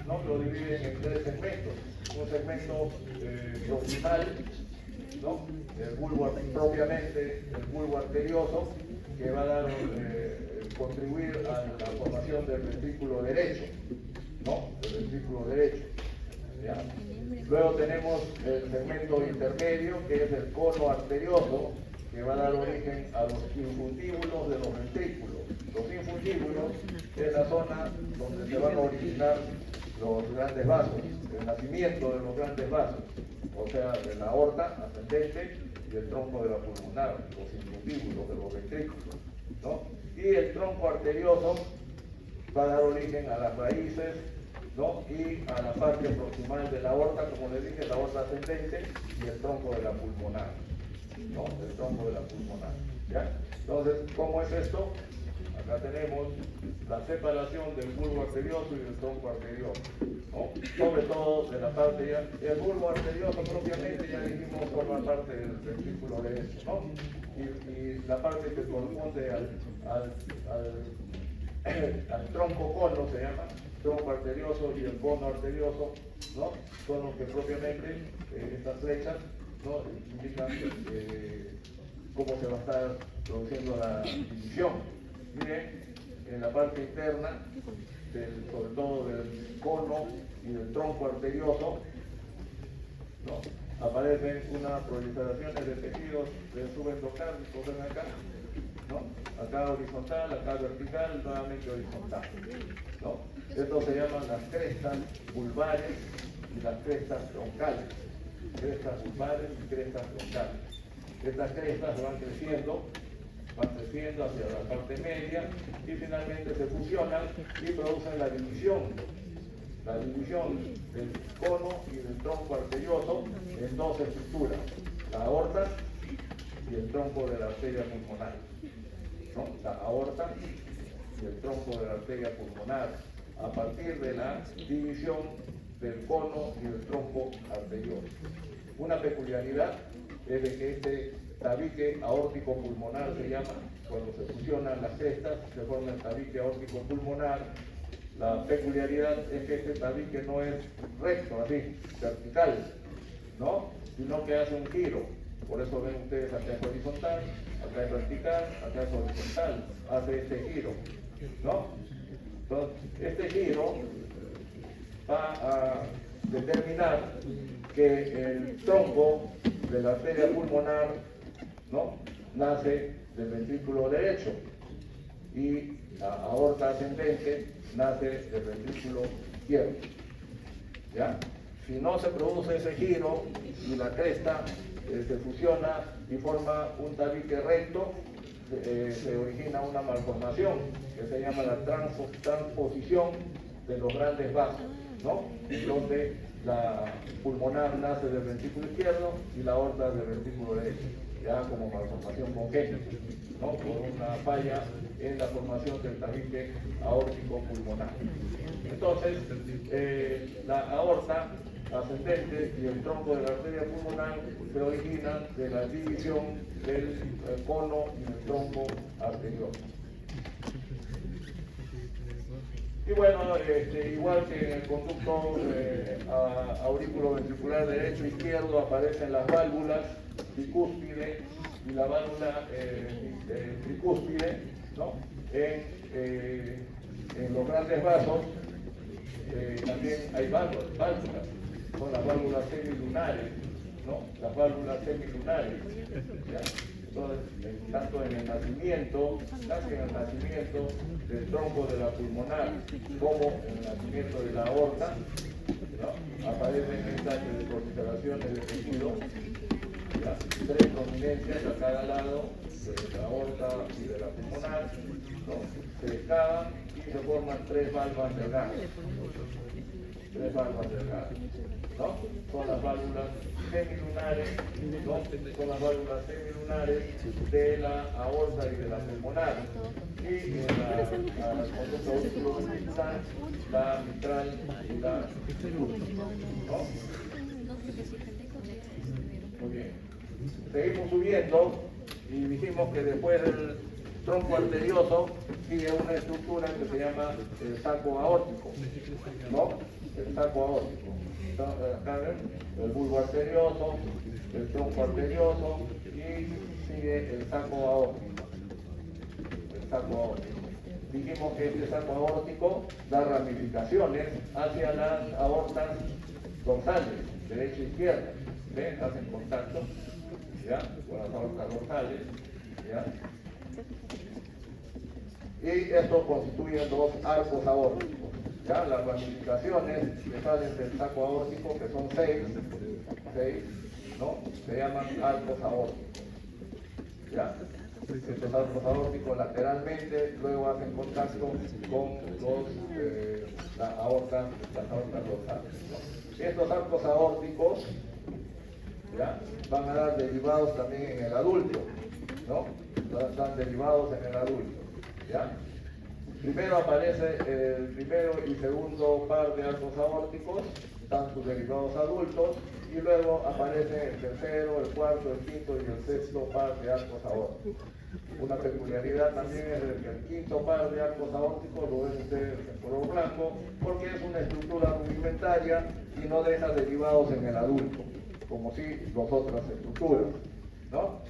¿no? Lo dividen en 3 segmentos. Un segmento proximal, ¿no? El bulbo propiamente, el bulbo arterioso, que va a dar, contribuir a la formación del ventrículo derecho, ¿no? El ventrículo derecho. ¿Ya? Luego tenemos el segmento intermedio, que es el cono arterioso, que va a dar origen a los infundíbulos de los ventrículos. Los infundíbulos es la zona donde se van a originar los grandes vasos, el nacimiento de los grandes vasos, o sea, de la aorta ascendente y el tronco de la pulmonar, los infundíbulos de los ventrículos, ¿no? Y el tronco arterioso va a dar origen a las raíces, ¿no? Y a la parte proximal de la aorta, como les dije, la aorta ascendente y el tronco de la pulmonar, ¿no? El tronco de la pulmonar, ¿ya? Entonces, ¿cómo es esto? Acá tenemos la separación del bulbo arterioso y del tronco arterioso, ¿no? Sobre todo de la parte ya, el bulbo arterioso propiamente ya dijimos forma parte del ventrículo derecho, ¿no? Y la parte que corresponde al tronco cono se llama, tronco arterioso y el cono arterioso, ¿no? Son los que propiamente estas flechas, ¿no? Indican cómo se va a estar produciendo la división. Miren, en la parte interna, sobre todo del cono y del tronco arterioso, ¿no? Aparecen unas proliferaciones de tejidos subendocárnicos, ven acá, ¿no? Acá horizontal, acá vertical, nuevamente horizontal, ¿no? Estos se llaman las crestas vulvares y las crestas troncales. Crestas vulvares y crestas troncales. Estas crestas van creciendo hacia la parte media y finalmente se fusionan y producen la división del cono y del tronco arterioso en 2 estructuras, la aorta y el tronco de la arteria pulmonar, ¿no? La aorta y el tronco de la arteria pulmonar, a partir de la división del cono y del tronco arterioso. Una peculiaridad es de que este tabique aórtico pulmonar se llama, cuando se fusionan las crestas se forma el tabique aórtico pulmonar. La peculiaridad es que este tabique no es recto, así, vertical, ¿no? Sino que hace un giro. Por eso ven ustedes, acá es horizontal, acá es vertical, acá es horizontal, hace este giro, ¿no? Entonces, este giro va a determinar que el tronco de la arteria pulmonar, ¿no? Nace del ventrículo derecho y la aorta ascendente nace del ventrículo izquierdo, ¿ya? Si no se produce ese giro y la cresta se fusiona y forma un tabique recto, se origina una malformación que se llama la transposición de los grandes vasos, ¿no? Donde la pulmonar nace del ventrículo izquierdo y la aorta del ventrículo derecho, ya como malformación congénita, ¿no? Por una falla en la formación del tabique aórtico pulmonar. Entonces, la aorta ascendente y el tronco de la arteria pulmonar se originan de la división del cono y del tronco arterioso. Y bueno, igual que en el conducto aurículo-ventricular derecho e izquierdo aparecen las válvulas bicúspide y la válvula tricúspide, ¿no? En los grandes vasos también hay válvulas, son las válvulas semilunares, ¿no? Las válvulas semilunares, ¿ya? Entonces, tanto en el nacimiento, del tronco de la pulmonar como en el nacimiento de la aorta, ¿no? Aparecen estas proliferaciones de tejido ¿ya? Tres prominencias a cada lado de la aorta y de la pulmonar, ¿no? Se excavan y se forman tres valvas delgadas. Tres valvas delgadas, ¿no? Son las válvulas semilunares, ¿no? Son las válvulas semilunares de la aorta y de la pulmonar. Y en la conducta auricular la mitral y la ¿no? Muy bien. Seguimos subiendo y dijimos que después del tronco arterioso sigue una estructura que se llama el saco aórtico, ¿no? El saco aórtico. Acá ven, el bulbo arterioso, el tronco arterioso y sigue el saco aórtico. El saco aórtico. Dijimos que este saco aórtico da ramificaciones hacia las aortas dorsales, derecha e izquierda. ¿Ven? Hacen contacto, ¿ya? Con las aortas dorsales, ¿ya? Y esto constituye dos arcos aórticos, ¿ya? Las ramificaciones que salen del saco aórtico, que son seis, ¿no? Se llaman arcos aórticos, ¿ya? Estos arcos aórticos lateralmente luego hacen contacto con las aortas dorsales, ¿no? Estos arcos aórticos, ¿ya? Van a dar derivados también en el adulto, ¿no? Están derivados en el adulto, ¿ya? Primero aparece el primero y segundo par de arcos aórticos, están sus derivados adultos, y luego aparece el tercero, el cuarto, el quinto y el sexto par de arcos aórticos. Una peculiaridad también es que el quinto par de arcos aórticos lo ven ustedes en color blanco, porque es una estructura rudimentaria y no deja derivados en el adulto, como si las otras estructuras, ¿no?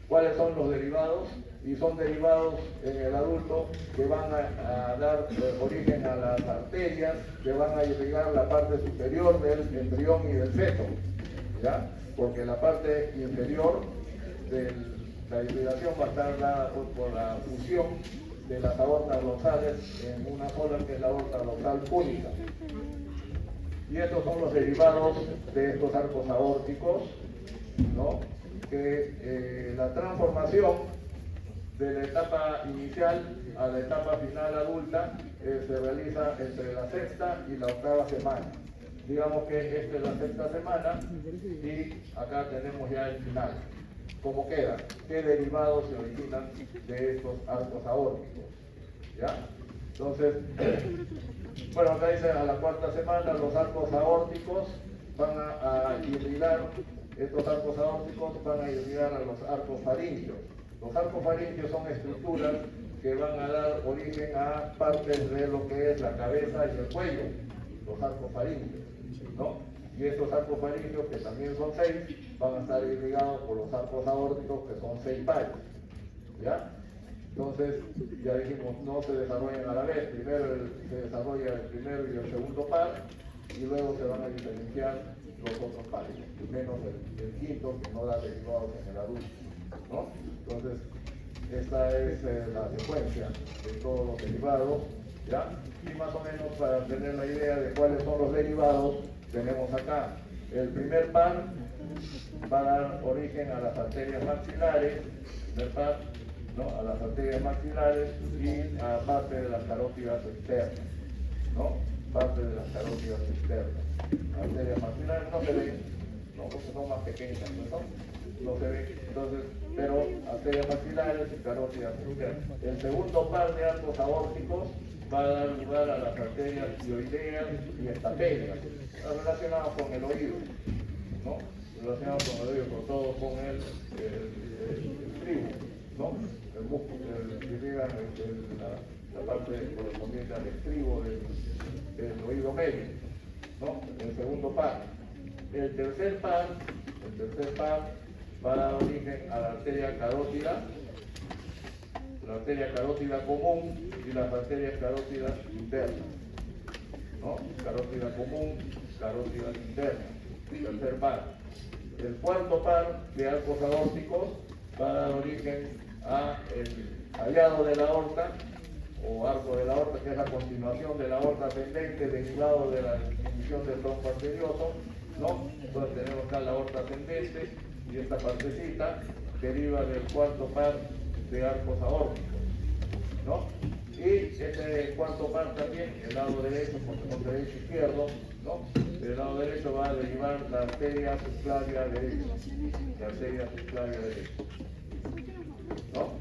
¿Cuáles son los derivados? Y son derivados en el adulto que van a dar origen a las arterias que van a irrigar la parte superior del embrión y del feto, ¿ya? Porque la parte inferior de la irrigación va a estar dada por la fusión de las aortas dorsales en una sola, que es la aorta dorsal única. Y estos son los derivados de estos arcos aórticos, ¿no? Que la transformación de la etapa inicial a la etapa final adulta se realiza entre la sexta y la octava semana. Digamos que esta es la sexta semana y acá tenemos ya el final. ¿Cómo queda? ¿Qué derivados se originan de estos arcos aórticos? ¿Ya? Entonces, bueno, acá dice a la cuarta semana los arcos aórticos van a irrigar, estos arcos aórticos van a irrigar a los arcos faríngeos. Los arcos faríngeos son estructuras que van a dar origen a partes de lo que es la cabeza y el cuello, los arcos faríngeos, ¿no? Y estos arcos faríngeos, que también son seis, van a estar irrigados por los arcos aórticos, que son seis pares, ¿ya? Entonces, ya dijimos, no se desarrollan a la vez, primero se desarrolla el primero y el segundo par, y luego se van a diferenciar los otros pares, menos el quinto, que no da derivados en el adulto, ¿no? Entonces, esta es la secuencia de todos los derivados, ¿ya? Y más o menos para tener la idea de cuáles son los derivados, tenemos acá el primer par va a dar origen a las arterias maxilares, primer par, ¿no? A las arterias maxilares y a parte de las carótidas externas, ¿no? Parte de las carótidas externas. Arterias maxilares no se ven, ¿no? Porque son más pequeñas, ¿no? No se ven, entonces, pero arterias maxilares y carótidas externas. El segundo par de arcos aórticos va a dar lugar a las arterias tioideas y estapedias, relacionadas con el oído, ¿no? Relacionados con el oído, sobre todo con el estribo, ¿no? El músculo que irriga la parte correspondiente al estribo del oído medio, ¿no? El segundo par. El tercer par va a dar origen a la arteria carótida, la arteria carótida común y las arterias carótidas internas, ¿no? Carótida común, carótida interna, tercer par. El cuarto par de arcos aórticos va a dar origen a el hallado de la aorta, o arco de la aorta, que es la continuación de la aorta ascendente derivado de la disminución del tronco arterioso, ¿no? Entonces tenemos acá la aorta ascendente, y esta partecita deriva del cuarto par de arcos aórticos, ¿no? Y este cuarto par también, el lado derecho, porque son derecho e izquierdo, ¿no? Del lado derecho va a derivar la arteria subclavia derecha, la arteria subclavia derecha, ¿no?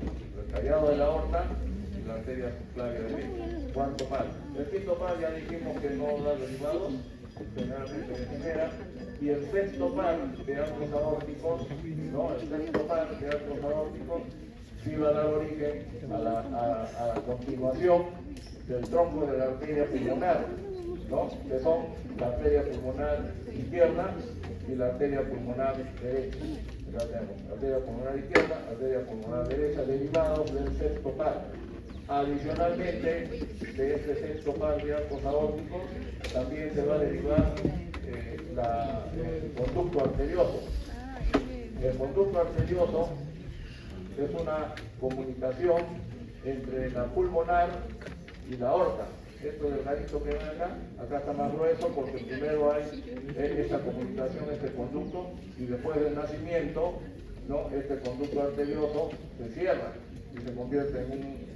El callado de la aorta y la arteria subclavia derecha, cuarto par. El quinto par ya dijimos que no da derivados, generalmente se genera, y el sexto par de arcos aórticos, ¿no? El sexto par de arcos aórticos sí va a dar origen a la continuación del tronco de la arteria pulmonar, ¿no? Que son la arteria pulmonar izquierda y la arteria pulmonar derecha. Ya tenemos arteria pulmonar izquierda, arteria pulmonar derecha, derivados del sexto par. Adicionalmente, de este sexto par de arcos aórticos, también se va a derivar el conducto arterioso. El conducto arterioso es una comunicación entre la pulmonar y la aorta. Esto delgadito que ven acá está más grueso porque primero hay esta comunicación, este conducto, y después del nacimiento, ¿no? Este conducto arterioso se cierra y se convierte en un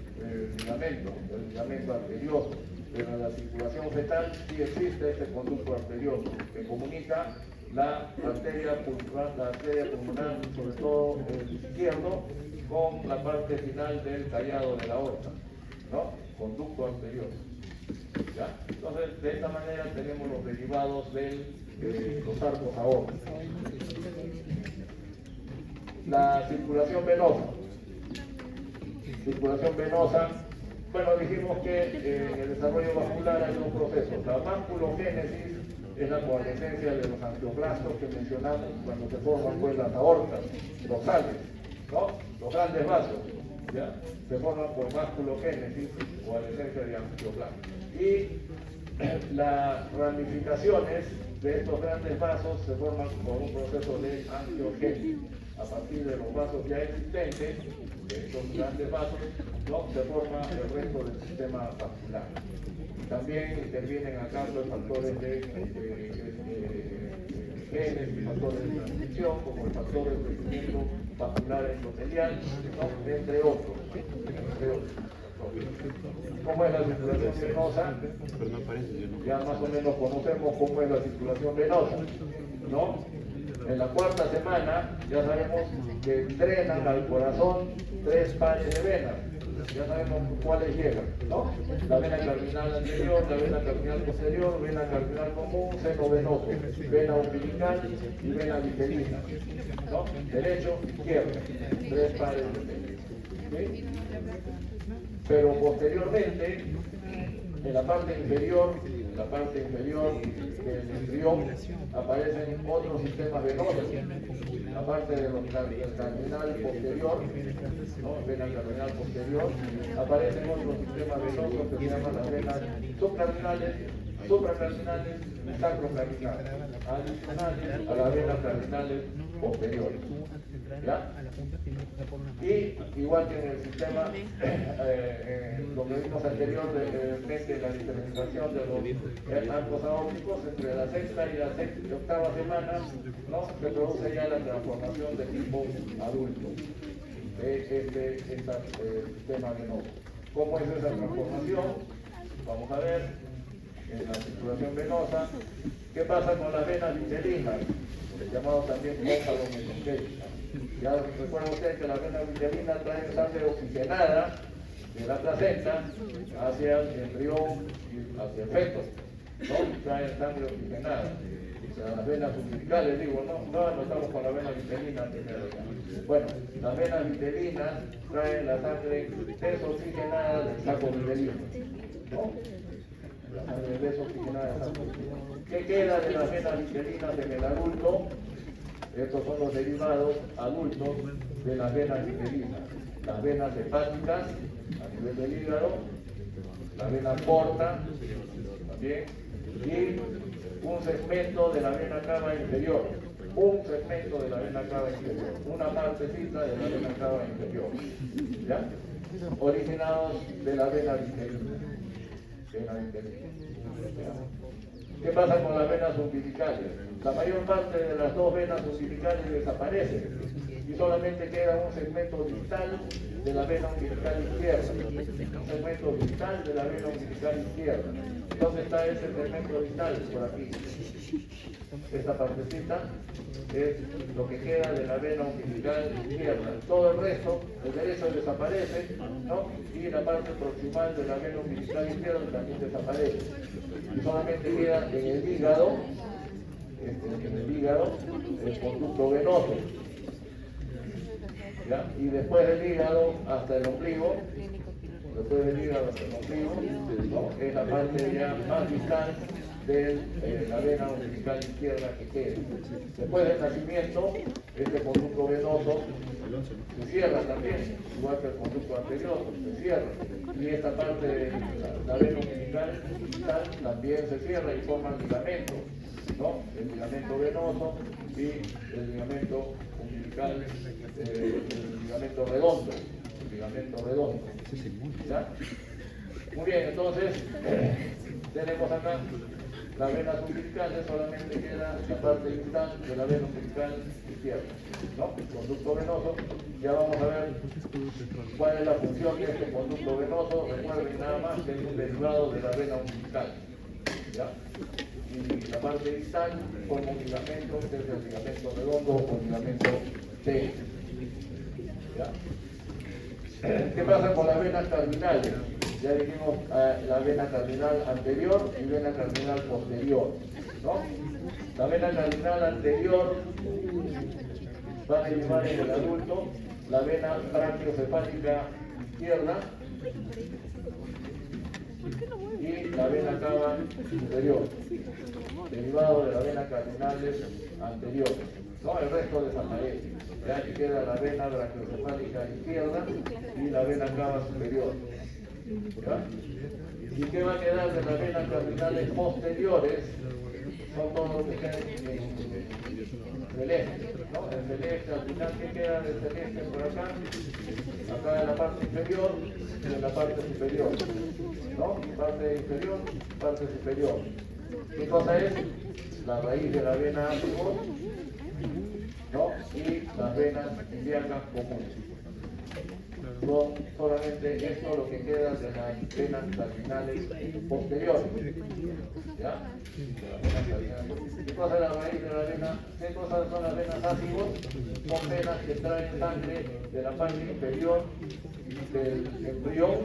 ligamento, el ligamento arterioso. Pero en la circulación fetal sí existe este conducto arterioso que comunica la arteria pulmonar, sobre todo el izquierdo, con la parte final del callado de la aorta, ¿no? Conducto arterioso. ¿Ya? Entonces, de esta manera tenemos los derivados de los arcos aórticos. La circulación venosa. Circulación venosa. Bueno, dijimos que en el desarrollo vascular hay dos procesos. La vasculogénesis es la coalescencia de los angioblastos que mencionamos cuando se forman pues las aortas dorsales, ¿no? Los grandes vasos, ¿ya? Se forman por vasculogénesis, coalescencia de angioblastos. Y las ramificaciones de estos grandes vasos se forman por un proceso de angiogénesis. A partir de los vasos ya existentes, de estos grandes vasos, ¿no? Se forma el resto del sistema vascular. También intervienen acá los factores de genes y factores de transmisión, como el factor de crecimiento vascular endotelial, ¿no? Entre otros. ¿Cómo es la circulación venosa? Ya más o menos conocemos cómo es la circulación venosa, ¿no? En la cuarta semana ya sabemos que drenan al corazón 3 pares de venas. Ya sabemos cuáles llegan, ¿no? La vena cardinal anterior, la vena cardinal posterior, vena cardinal común, seno venoso, vena umbilical y vena vitelina, ¿no? Derecho, izquierdo, 3 pares de venas. ¿Sí? Pero posteriormente, en la parte inferior del embrión aparecen otros sistemas venosos. Aparte de los cardinal posterior, ¿no? Vena cardinal posterior, aparecen otros sistemas venosos que se llaman las venas subcardinales, supracardinales y sacrocardinales, adicionales a las venas cardinales posteriores. ¿Ya? Y igual que en el sistema, lo que vimos anteriormente, la diferenciación de los arcos aórticos entre la sexta y la octava semana, ¿no? Se produce ya la transformación de tipo adulto de este sistema venoso. ¿Cómo es esa transformación? Vamos a ver en la circulación venosa. ¿Qué pasa con las venas vitelinas? Llamado también ómpalo-mesenterica. Ya recuerdan ustedes que las venas vitelinas traen sangre oxigenada de la placenta hacia el embrión y hacia el feto, ¿no? Traen sangre oxigenada. O sea, las venas umbilicales, digo, no estamos con la vena vitelina primero. Bueno, las venas vitelinas traen la sangre desoxigenada del saco vitelino, ¿no? La sangre desoxigenada del saco vitelino. ¿Qué queda de las venas vitelinas en el adulto? Estos son los derivados adultos de las venas vitelinas. Las venas hepáticas a nivel del hígado, la vena porta también, y un segmento de la vena cava inferior. Un segmento de la vena cava inferior. Una partecita de la vena cava inferior. ¿Ya? Originados de la vena vitelina. Vena vitelina. ¿Qué pasa con las venas umbilicales? La mayor parte de las dos venas umbilicales desaparecen y solamente queda un segmento distal de la vena umbilical izquierda. Un segmento distal de la vena umbilical izquierda. ¿Dónde está ese segmento distal? Por aquí. Esta partecita es lo que queda de la vena umbilical izquierda. Todo el resto, el derecho desaparece, ¿no? Y la parte proximal de la vena umbilical izquierda también desaparece. Y solamente queda en el hígado, el conducto venoso. ¿Ya? Y después del hígado hasta el ombligo, ¿no? Es la parte ya más distal de la vena umbilical izquierda que queda. Después del nacimiento, este conducto venoso se cierra también, igual que el conducto anterior, se cierra. Y esta parte de la vena umbilical distal también se cierra y forma ligamento, ¿no? El ligamento venoso y el ligamento umbilical, el ligamento redondo. ¿Ya? Muy bien, entonces tenemos acá las venas umbilicales, solamente queda la parte distal de la vena umbilical izquierda, ¿no? El conducto venoso. Ya vamos a ver cuál es la función de este conducto venoso. Recuerden nada más que es un derivado de la vena umbilical, ¿ya? Y la parte distal forma un ligamento, que es el ligamento redondo o ligamento T. ¿Ya? ¿Qué pasa con las venas cardinales? Ya dijimos la vena cardinal anterior y vena cardinal posterior, ¿no? La vena cardinal anterior va a derivar en el adulto la vena brachiocefálica izquierda y la vena cava superior, derivado de la vena cardinales anterior, ¿no? El resto desaparece. Ya aquí queda la vena brachiocefálica izquierda y la vena cava superior. ¿Ya? ¿Y qué va a quedar de las venas cardinales posteriores? Son todos los que quedan en celeste, ¿no? El celeste, al final, ¿qué queda del celeste por acá? Acá en la parte inferior y en la parte superior, ¿no? Parte inferior, parte superior. ¿Qué cosa es? La raíz de la vena ácido, ¿no? Y las venas ilíacas comunes. Son solamente esto lo que queda de las venas cardinales posteriores. ¿Ya? ¿Qué cosa es la raíz de la vena? ¿Qué cosas son las venas ácidos? Son venas que traen sangre de la parte inferior del embrión,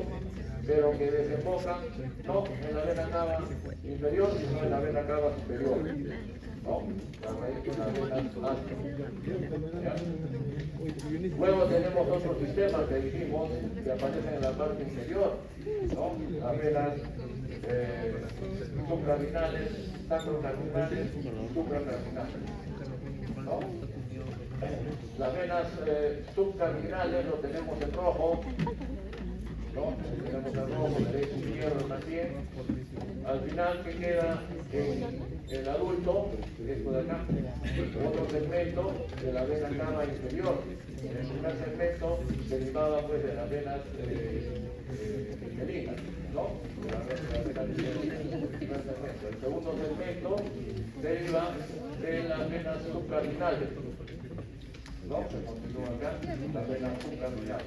pero que desembocan no en la vena cava inferior, sino en la vena cava superior. ¿No? La raíz de las venas ácidas. ¿Ya? Luego tenemos otros sistemas que dijimos que aparecen en la parte inferior, ¿no? Las venas supracardinales, sacrocardinales y supracardinales, ¿no? Las venas subcardinales lo tenemos en rojo, ¿no? Tenemos el rojo, derecho, izquierdo también. Al final, ¿qué queda en el adulto? Esto de acá, otro segmento de la vena cava inferior. El primer segmento derivaba pues de las venas vitelinas, ¿no? De las venas vitelinas, el primer segmento. El segundo segmento deriva de las venas subcardinales, ¿no? Se continúa acá, las venas subcardinales.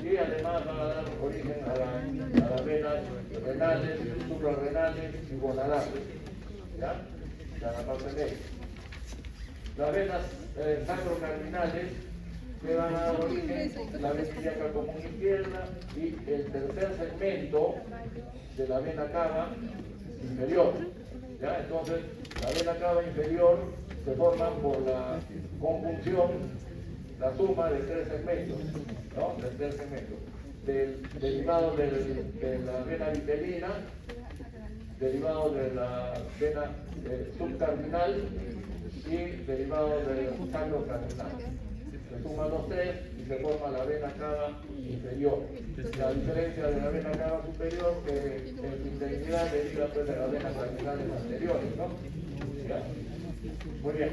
Y además van a dar origen a las venas renales, suprarrenales y gonadales. ¿Ya? Ya la parte de las venas sacrocardinales que van a dar origen la vena ilíaca común izquierda y el tercer segmento de la vena cava inferior. ¿Ya? Entonces, la vena cava inferior se forma por la conjunción, la suma de tres segmentos, ¿no? De tres segmentos. Derivado de la vena vitelina, derivado de la vena subcardinal y derivado del sacrocardinal. Se suman los tres y se forma la vena cava inferior. La diferencia de la vena cava superior que en su integridad deriva pues, de las venas cardinales anteriores, ¿no? ¿Ya? Muy bien.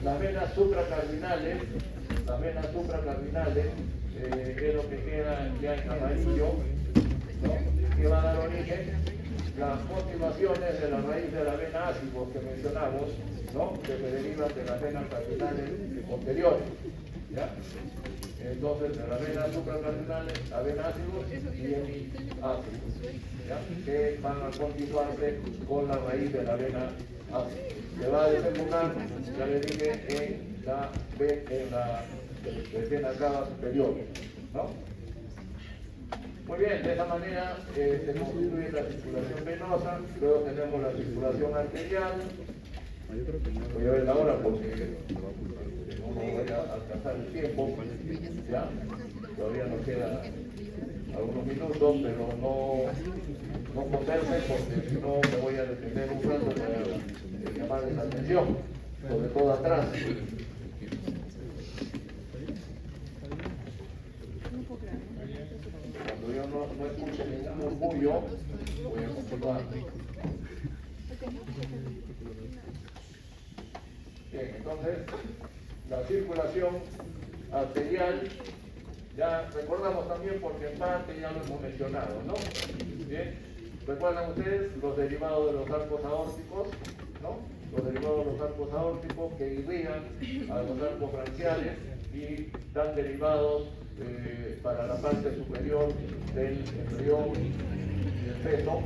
Las venas supracardinales, es lo que queda ya en amarillo, ¿no? Que va a dar origen las continuaciones de la raíz de la vena ácido que mencionamos, ¿no? Que se derivan de las venas cardinales posteriores, ¿ya? Entonces, de las venas supracardinales a venas ácidos y hemiácidos, ¿ya? Que van a continuarse con la raíz de la vena ácido. Se va a desembocar, ya le dije, en la vena cava superior, ¿no? Muy bien, de esa manera se constituye la circulación venosa, luego tenemos la circulación arterial. Voy a ver la hora porque no voy a alcanzar el tiempo, ¿ya? Todavía nos quedan algunos minutos, pero no conversen porque si no me voy a detener un rato para llamarles la atención, sobre todo atrás. Cuando yo no escuche ningún murmullo, voy a continuar. Bien, entonces, la circulación arterial, ya recordamos también porque en parte ya lo hemos mencionado, ¿no? Bien, recuerdan ustedes los derivados de los arcos aórticos, ¿no? Los derivados de los arcos aórticos que irrigan a los arcos branquiales y dan derivados para la parte superior del embrión y del feto,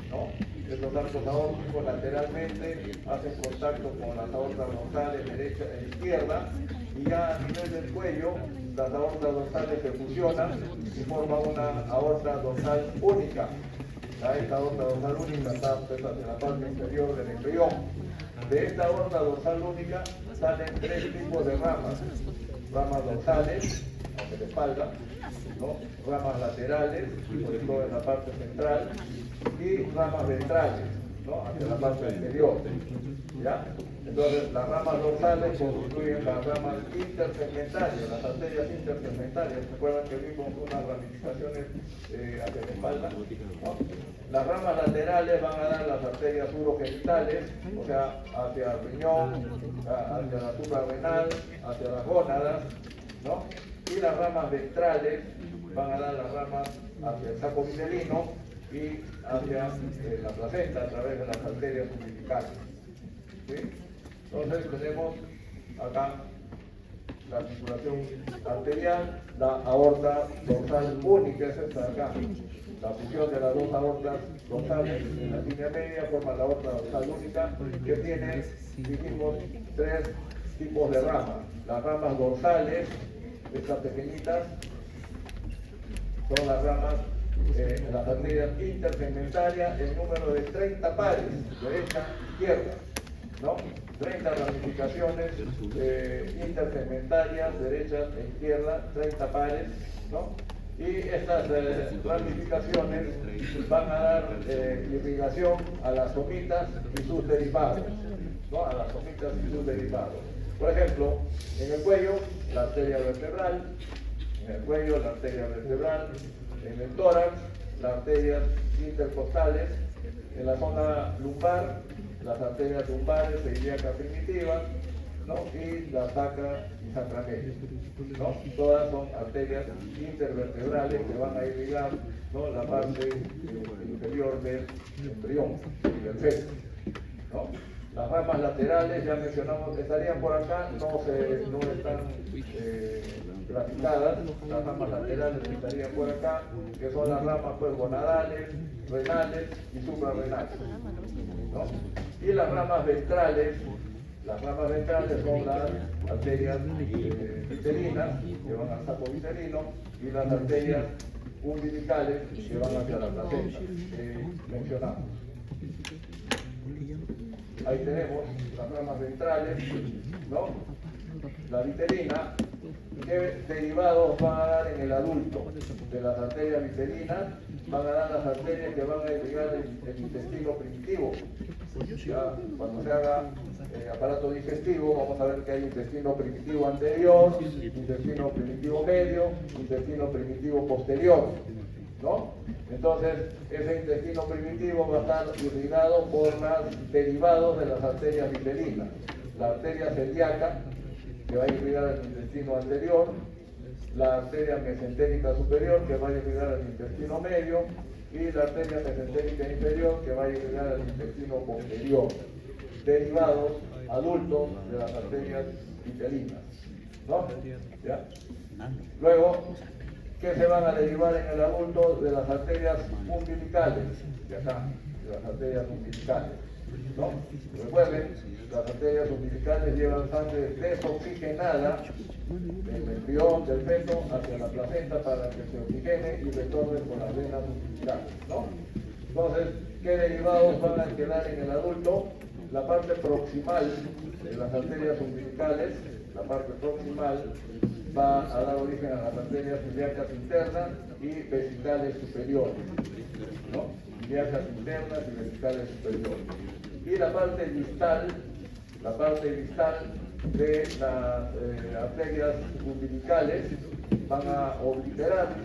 ¿no? Estos arcos aórticos lateralmente hacen contacto con las aortas dorsales derecha e izquierda y ya a nivel del cuello las aortas dorsales se fusionan y forman una aorta dorsal única. Esta aorta dorsal única está en la parte inferior del embrión. De esta aorta dorsal única salen tres tipos de ramas: ramas dorsales hacia la espalda, ¿no? Ramas laterales, sobre todo en la parte central, y ramas ventrales, ¿no? Hacia la parte exterior, ¿ya? Entonces, las ramas dorsales constituyen las ramas intersegmentarias, las arterias intersegmentarias. ¿Recuerdan que vimos unas ramificaciones hacia la espalda? ¿No? Las ramas laterales van a dar las arterias urogenitales, o sea, hacia el riñón, hacia la suprarrenal, hacia las gónadas, ¿no? Y las ramas ventrales van a dar las ramas hacia el saco vitelino y hacia la placenta a través de las arterias umbilicales. ¿Sí? Entonces tenemos acá la circulación arterial, la aorta dorsal única, es esta de acá. La fusión de las dos aortas dorsales en la línea media forma la aorta dorsal única, que tiene, dijimos, tres tipos de ramas. Las ramas dorsales, estas pequeñitas, son las ramas, las arterias intersegmentarias, el número de 30 pares, derecha, izquierda, ¿no? 30 ramificaciones intersegmentarias, derecha e izquierda, 30 pares, ¿no? Y estas ramificaciones van a dar irrigación a las somitas y sus derivados, ¿no? A las somitas y sus derivados. Por ejemplo, en el cuello, la arteria vertebral, en el cuello, la arteria vertebral, en el tórax, las arterias intercostales, en la zona lumbar, las arterias lumbares e ilíaca primitiva, ¿no? Y la sacra y sacramedia, ¿no? Todas son arterias intervertebrales que van a irrigar, ¿no? La parte inferior del embrión y del feto, ¿no? Las ramas laterales, ya mencionamos, estarían por acá, no están graficadas. Las ramas laterales estarían por acá, que son las ramas pues gonadales, renales y suprarrenales, ¿no? Y las ramas ventrales son las arterias vitellinas, que van al saco vitelino, y las arterias umbilicales, que van hacia la placenta, que mencionamos. Ahí tenemos las ramas ventrales, ¿no? La vitelina. ¿Qué derivados van a dar en el adulto? De las arterias vitelinas van a dar las arterias que van a irrigar el intestino primitivo. Ya, cuando se haga aparato digestivo, vamos a ver que hay intestino primitivo anterior, intestino primitivo medio, intestino primitivo posterior, ¿no? Entonces, ese intestino primitivo va a estar irrigado por los derivados de las arterias vitelinas. La arteria celíaca, que va a irrigar el intestino anterior, la arteria mesentérica superior, que va a irrigar el intestino medio, y la arteria mesentérica inferior que va a llegar al intestino posterior, derivados adultos de las arterias vitelinas, ¿no? ¿Ya? Luego, ¿qué se van a derivar en el adulto? De las arterias umbilicales, de acá, de las arterias umbilicales, ¿no? Recuerden, las arterias umbilicales llevan sangre desoxigenada del embrión, del feto, hacia la placenta para que se oxigene y retorne por las venas umbilicales, ¿no? Entonces, ¿qué derivados van a quedar en el adulto? La parte proximal de las arterias umbilicales, la parte proximal, va a dar origen a las arterias ilíacas internas y vesicales superiores, ¿no? Ilíacas internas y vesicales superiores. Y la parte distal de las arterias umbilicales van a obliterar,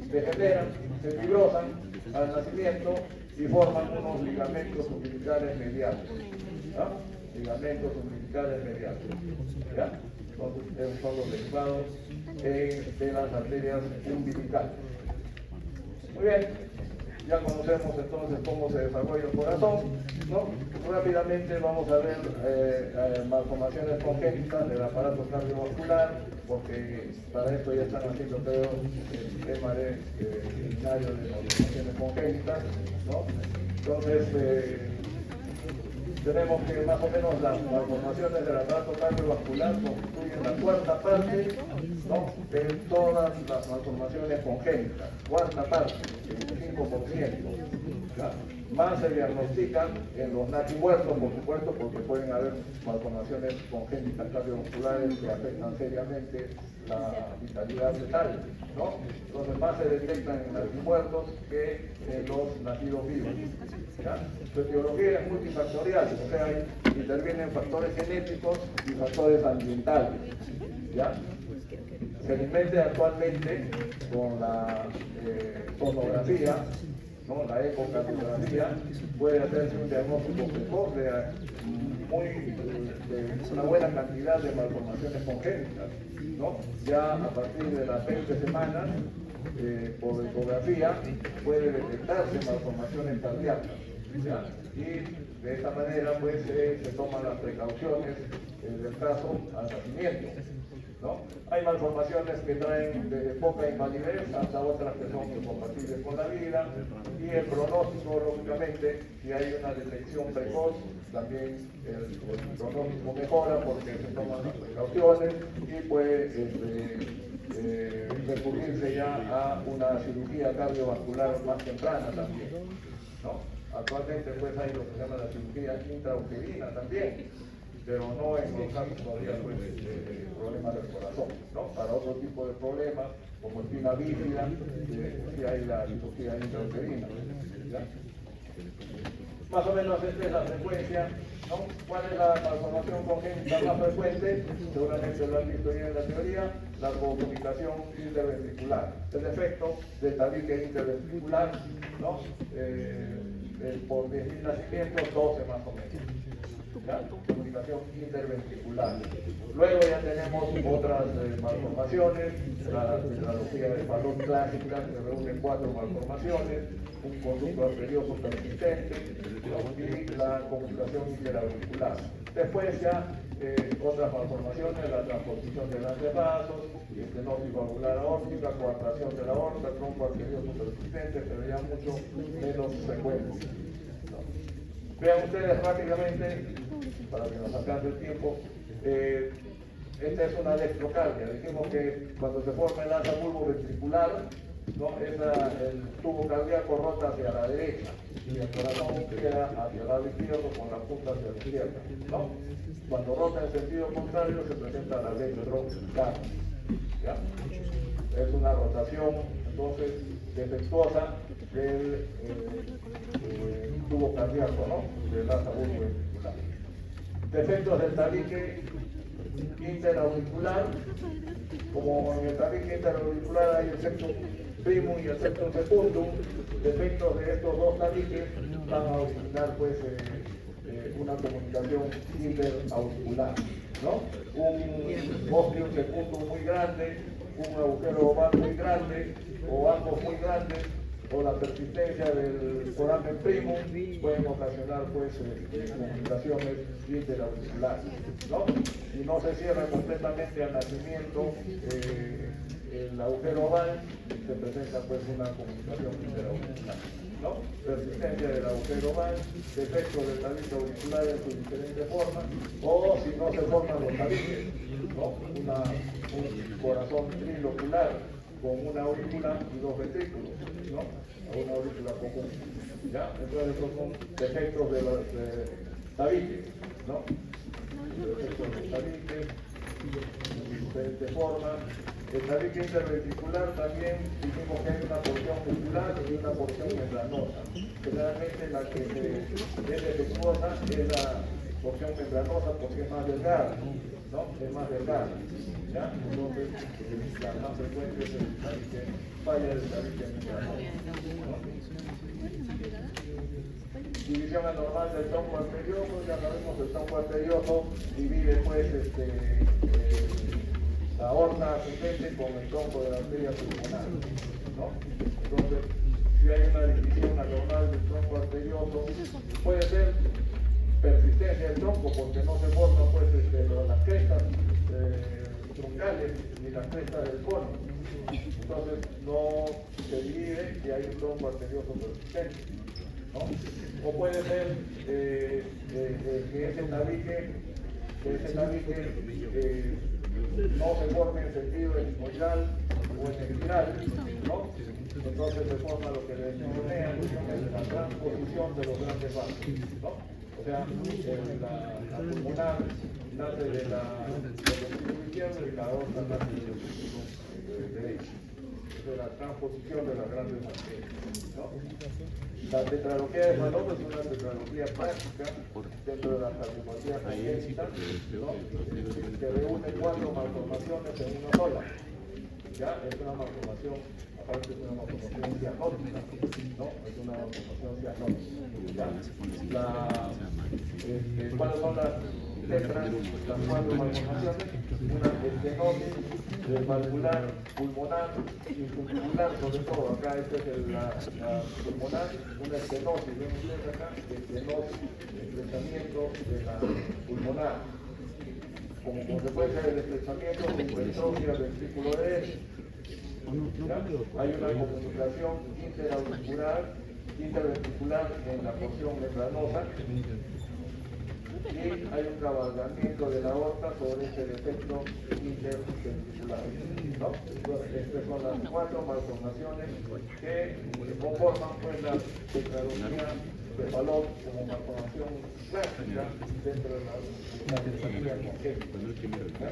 degeneran, se fibrosan al nacimiento y forman unos ligamentos umbilicales mediales, ¿no? Ligamentos umbilicales mediales, ¿ya? Entonces, esos son los derivados de las arterias umbilicales. Muy bien, ya conocemos entonces cómo se desarrolla el corazón, ¿no? Rápidamente vamos a ver malformaciones congénitas del aparato cardiovascular, porque para esto ya están haciendo, creo, el tema de seminario de malformaciones congénitas, ¿no? Entonces, tenemos que más o menos las malformaciones del aparato cardiovascular constituyen la cuarta parte, ¿no?, de todas las malformaciones congénitas, cuarta parte, 25%. ¿Ya? Más se diagnostican en los natimuertos, por supuesto, porque pueden haber malformaciones congénitas cardiovasculares que afectan seriamente la vitalidad fetal, ¿no? Entonces más se detectan en natimuertos que en los nacidos vivos. ¿Ya? Su etiología es multifactorial, o sea, intervienen factores genéticos y factores ambientales. ¿Ya? Felizmente actualmente con la sonografía, ¿no?, la ecocardiografía, puede hacerse un diagnóstico precoz de una buena cantidad de malformaciones congénitas, ¿no? Ya a partir de las 20 semanas, por ecografía, puede detectarse malformaciones cardíacas, ¿ya? Y de esta manera pues se toman las precauciones del caso al nacimiento, ¿no? Hay malformaciones que traen desde poca invalidez hasta otras que son incompatibles con la vida, y el pronóstico, lógicamente, si hay una detección precoz, también el pronóstico mejora porque se toman las precauciones y puede recurrirse ya a una cirugía cardiovascular más temprana también, ¿no? Actualmente pues hay lo que se llama la cirugía intrauterina también, pero no en los casos todavía pues, problemas del corazón, ¿no? Para otro tipo de problemas, como espina bífida, si hay la cirugía intrauterina, ¿ya? Más o menos esta es la frecuencia, ¿no? ¿Cuál es la malformación congénita más frecuente? Seguramente lo han visto ya en la teoría, la comunicación interventricular, el defecto del tabique interventricular, ¿no? Por 10.000 nacimientos, 12 más o menos. ¿Ya? Comunicación interventricular. Luego ya tenemos otras malformaciones, la tetralogía de Fallot clásica, que reúne 4 malformaciones, un conducto arterioso persistente, ¿no?, y la comunicación interauricular. Después ya otras malformaciones, la transposición de grandes vasos, estenosis valvular aórtica, coartación de la aorta, tronco arterioso persistente, pero ya mucho menos frecuente. Vean ustedes rápidamente, para que nos alcance el tiempo, esta es una electrocardia. Dijimos que cuando se forma el asa bulboventricular, ¿no?, el tubo cardíaco rota hacia la derecha y el corazón queda hacia el lado izquierdo con la punta hacia la izquierda, ¿no? Cuando rota en sentido contrario se presenta la electrocardia, ¿ya? Es una rotación entonces defectuosa del tubo cardíaco, ¿no?, del asa bulboventricular. Defectos del tabique interauricular, como en el tabique interauricular hay el septum primum y el septum secundum, defectos de estos dos tabiques van a originar pues una comunicación interauricular, ¿no? Un ostium secundum muy grande, un agujero oval muy grande o ambos muy grandes, o la persistencia del foramen primum pueden ocasionar pues complicaciones interauriculares, ¿no? Y no se cierra completamente al nacimiento el agujero oval, se presenta pues una comunicación interauricular, ¿no? Persistencia del agujero oval, defecto del tabique auricular en sus diferentes formas, o si no se forman los tabiques, ¿no? Un corazón trilocular con una aurícula y dos ventrículos, ¿no? Una aurícula común, ¿ya? Entonces esos son defectos de los tabiques, ¿no? Defectos de los tabiques, de diferentes formas. El tabique interventricular también dijimos que hay una porción muscular y una porción membranosa. Generalmente la que es defectuosa es la porción membranosa porque es más delgada, ¿no? Es más delgada, ¿ya? Entonces, la más frecuente es el tabique, falla del tabique membranoso, ¿no? División anormal del tronco arterioso, ya sabemos que el tronco arterioso divide pues la aorta ascendente con el tronco de la arteria pulmonar, ¿no? Entonces, si hay una división anormal del tronco arterioso, puede ser persistencia del tronco porque no se forman pues las crestas troncales ni las crestas del cono. Entonces no se divide y hay un tronco arterioso persistente, ¿no? O puede ser que ese tabique no se forme en sentido etimoidal o en espiral, ¿no? Entonces se forma lo que le mencioné, la transposición de los grandes vasos, ¿no? O sea, la pulmonar nace del ventrículo izquierdo y la aorta nace del ventrículo derecho. De la transposición de las grandes arterias, ¿no? La tetralogía de Fallot es una tetralogía práctica dentro de la cardiopatía congénita, ¿no? Que reúne 4 malformaciones en una sola. ¿Ya? Es una malformación, aparte es una malformación diagnóstica, ¿no? Es una malformación diagnóstica. ¿Cuáles son las letras, las 4 malformaciones? Una estenosis valvular, pulmonar y pulmonar, sobre todo acá esta es la pulmonar, una estenosis, ven ustedes acá, estenosis, estrechamiento de la pulmonar. Como consecuencia del estrechamiento se hipertrofia del ventrículo derecho. Hay una comunicación interventricular en la porción membranosa y hay un cabalgamiento de la aorta sobre este defecto interventricular, ¿no? Estas son las 4 malformaciones que conforman pues la tetralogía de Fallot como malformación clásica dentro de la tetralogía congénita.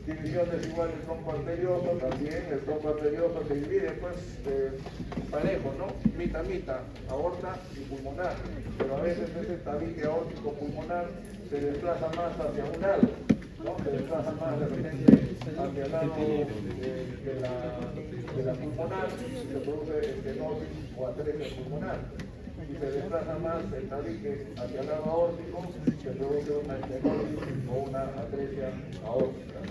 División desigual del tronco arterioso, también el tronco arterioso se divide pues parejo, ¿no? Mitad, aorta y pulmonar, pero a veces ese tabique aórtico pulmonar se desplaza más hacia un lado, ¿no? Se desplaza más de repente hacia el lado de la pulmonar, se produce estenosis o atresia pulmonar. Y se desplaza más el tabique hacia el lado aórtico, se produce una estenosis o una atresia aórtica.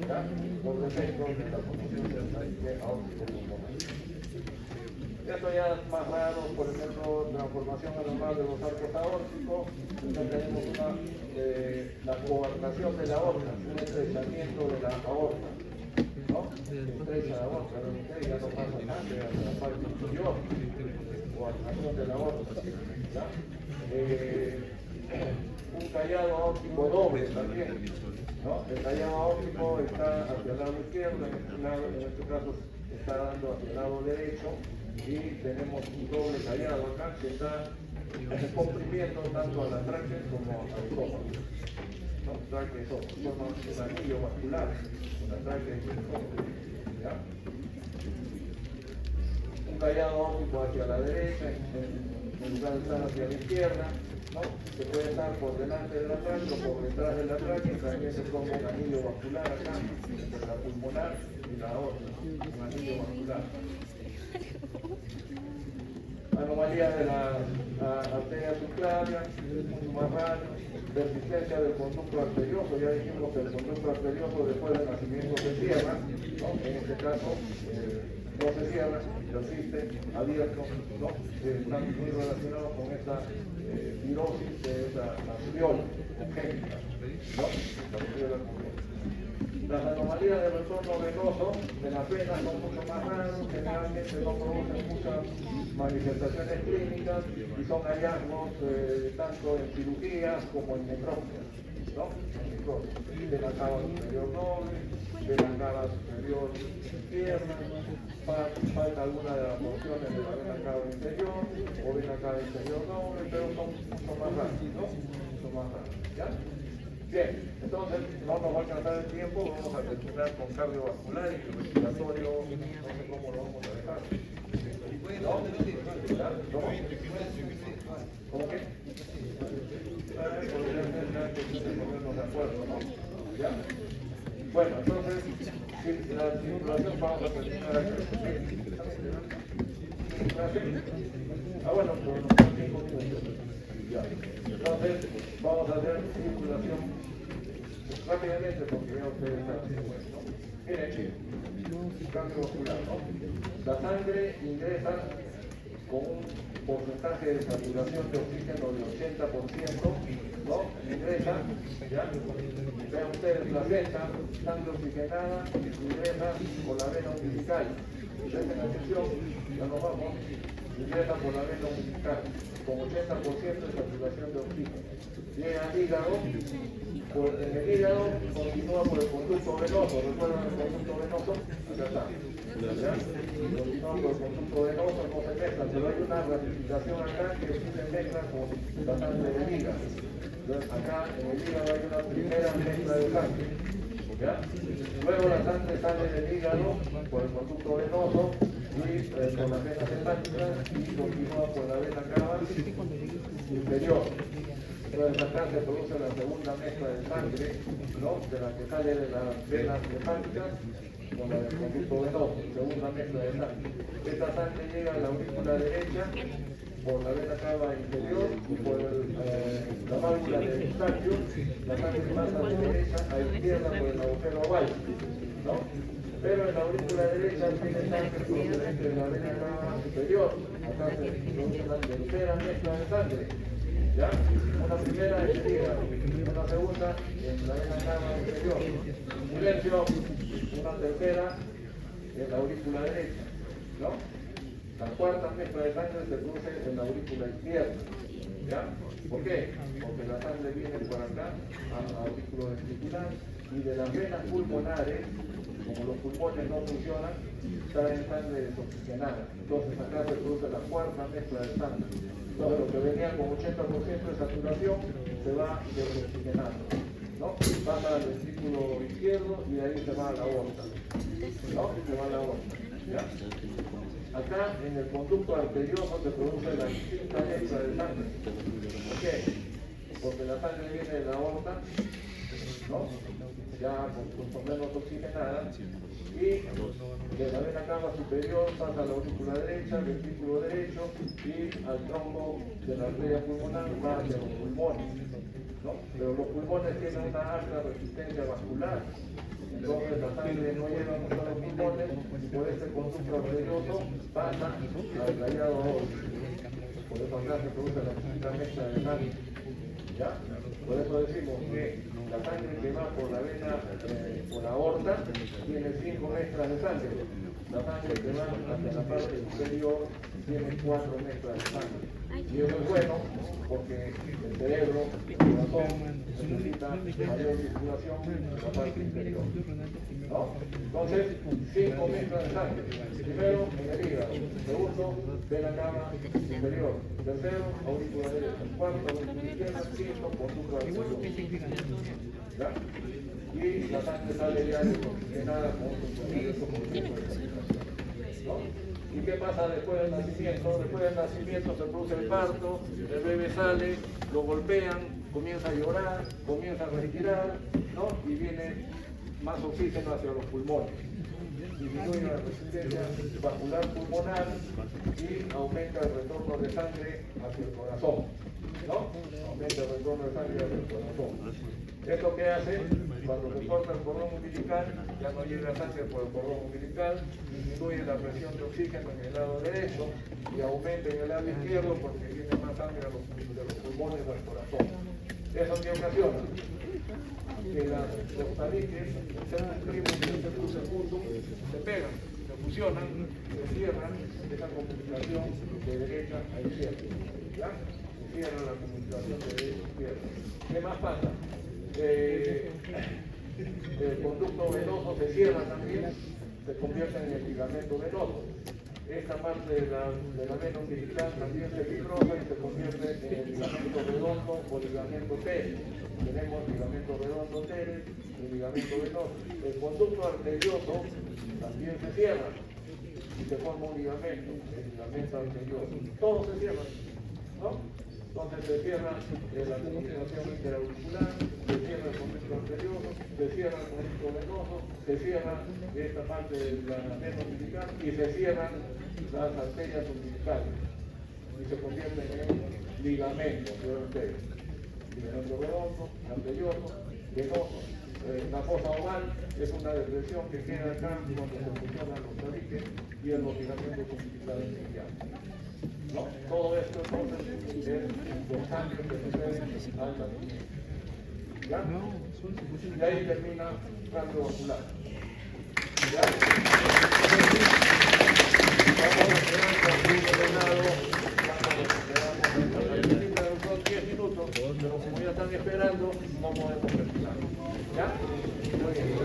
¿Ya? Los defectos de la formación del tabique aórtico pulmonar. Esto ya es más raro, por ejemplo, transformación anormal de los arcos aórticos. Ya tenemos la coartación de la aorta, un estrechamiento de la aorta, ¿no? Se estrecha la aorta, ya no pasa sangre hacia la parte inferior. Coartación de la aorta, ¿ya? Un callado aórtico doble también, ¿no? El callado aórtico está hacia el lado izquierdo, en este caso está dando hacia el lado derecho y tenemos un doble callado acá que está comprimiendo tanto a la tráquea como al esófago, ¿no? Tráquea y esófago, forma un anillo vascular, la tráquea y el esófago, ¿ya? Un callado aórtico hacia la derecha, en lugar de estar hacia la izquierda, ¿no? Se puede estar por delante de la tráquea o por detrás de la tráquea, también se forma un anillo vascular acá, entre la pulmonar y la aorta, un anillo vascular. Anomalías de la arteria subclavia, mucho más raro, persistencia del conducto arterioso, ya dijimos que el conducto arterioso después del nacimiento se cierra, ¿no? En este caso no se cierra, persiste abierto, ¿no? Están muy relacionados con esta virosis de esa alveola congénita, ¿no? La alveola congénita. Las anomalías de retorno venoso de las venas son mucho más raras, generalmente no producen muchas manifestaciones clínicas y son hallazgos tanto en cirugías como en necropsias, ¿no? De la cava superior noble, de la cava superior izquierda, falta alguna de las porciones de la vena cava inferior o vena cava inferior noble, pero son mucho más raras, ¿no? Mucho más raras, ¿ya? Bien, entonces no nos va a alcanzar el tiempo, vamos a terminar con cardiovascular y respiratorio, no sé cómo lo vamos a dejar. ¿No? ¿Ya? ¿Cómo? ¿Cómo qué? Podría ser que ponernos de acuerdo, ¿no? ¿Ya? Bueno, entonces, la circulación vamos a terminar aquí. Bueno, por unos 5 minutos. Ya. Entonces, vamos a hacer circulación rápidamente porque ya ustedes saben, ¿no? Miren, cardiovascular, ¿no? La sangre ingresa con un porcentaje de saturación de oxígeno del 80%, ¿no? Ingresa, ¿ya? Vean ustedes la vena, sangre oxigenada, ingresa por la vena umbilical. Presten atención, ya nos vamos. Ingresa por la vena umbilical con 80% de saturación de oxígeno. Llega al hígado, en el hígado continúa por el conducto venoso. ¿Recuerdan el conducto venoso? Acá está. ¿Ya? Continúa por el conducto venoso, no se mezcla, pero hay una ramificación acá que sí se mezcla con la sangre del hígado. Entonces acá en el hígado hay una primera mezcla de sangre. ¿Ya? Luego la sangre sale del hígado por el conducto venoso y por las venas hepáticas y continúa por la vena cava inferior. Entonces acá se produce la segunda mezcla de sangre, ¿no? De la que sale de las venas hepáticas con la del conducto venoso, segunda mezcla de sangre. Esta sangre llega a la aurícula derecha por la vena cava inferior y por la válvula del Eustaquio, la sangre pasa de derecha a izquierda por el agujero oval, ¿no? Pero en la aurícula derecha tiene sangre procedente de la vena cava superior. Acá se produce la tercera mezcla de sangre, ¿ya? Una primera en el hígado, una segunda en la vena cava inferior. Silencio, una tercera en la aurícula derecha, ¿no? La cuarta mezcla de sangre se produce en la aurícula izquierda, ¿ya? ¿Por qué? Porque la sangre viene por acá a la aurícula ventricular y de las venas pulmonares, como los pulmones no funcionan, traen sangre desoxigenada. Entonces acá se produce la cuarta mezcla de sangre. Entonces lo que venía con 80% de saturación se va desoxigenando, ¿no? Pasa al ventrículo izquierdo y de ahí se va a la aorta, ¿no? Se va a la aorta, ¿ya? Acá en el conducto arterioso se produce la quinta mezcla de sangre. ¿Por qué? Porque la sangre viene de la aorta, ¿no? Ya con menos oxigenada, y de la vena cava superior pasa a la aurícula derecha, al ventrículo derecho y al tronco de la arteria pulmonar va hacia los pulmones, ¿no? Pero los pulmones tienen una alta resistencia vascular, entonces la sangre no llega mucho a los pulmones y por este conducto arterioso pasa al rayado aórtico. Por eso acá se produce la quinta mezcla de sangre, ¿ya? Por eso decimos que la sangre que va por la vena, por la aorta, tiene 5 mezclas de sangre. La sangre que va hacia la parte superior tiene 4 mezclas de sangre. Y eso es bueno porque el cerebro, el corazón, necesita mayor circulación en la parte inferior, ¿no? Entonces, 5 mezclas de sangre. Primero, en el hígado. Segundo, vena cava superior. Tercero, aurícula derecha. Cuarto, aurícula izquierda. Quinto, conducto arterioso. ¿Ya? Y la sangre sale ya desoxigenada con un proceso de, ¿no? ¿Y qué pasa después del nacimiento? Después del nacimiento se produce el parto, el bebé sale, lo golpean, comienza a llorar, comienza a respirar, ¿no? Y viene más oxígeno hacia los pulmones. Disminuye la resistencia vascular pulmonar y aumenta el retorno de sangre hacia el corazón. ¿no? Aumenta el retorno de sangre al corazón. ¿Esto qué hace? Cuando se corta el cordón umbilical, ya no llega sangre por el cordón umbilical, disminuye la presión de oxígeno en el lado derecho y aumenta en el lado izquierdo porque viene más sangre de los pulmones al corazón. ¿Eso qué ocasiona? Que los tabiques, el septum primum y el septum secundum, se pegan, se fusionan, se cierran esa comunicación de derecha a izquierda. ¿Ya? Se cierra la comunicación de derecha a izquierda. ¿Qué más pasa? El conducto venoso se cierra también, se convierte en el ligamento venoso. Esta parte de la vena umbilical también se fibrosa y se convierte en el ligamento redondo o ligamento teres. Tenemos ligamento redondo teres y ligamento venoso. El conducto arterioso también se cierra y se forma un ligamento, el ligamento arterioso. Todos se cierran, ¿no? Entonces se cierra la comunicación interauricular, se cierra el conducto arterioso, se cierra el conducto venoso, se cierra esta parte de la vena umbilical y se cierran las arterias umbilicales y se convierten en ligamentos de ustedes. Ligamento redondo, arterioso, venoso. La fosa oval es una depresión que queda acá cuando se fusionan los tabiques y en los ligamentos umbilicales medianos. No, todo esto entonces es los cambios que suceden al nacimiento. ¿Ya? Y ahí termina el cambio vascular. ¿Ya? Vamos a esperar son 10 minutos, pero como ya están esperando, no podemos terminar. ¿Ya? Muy bien.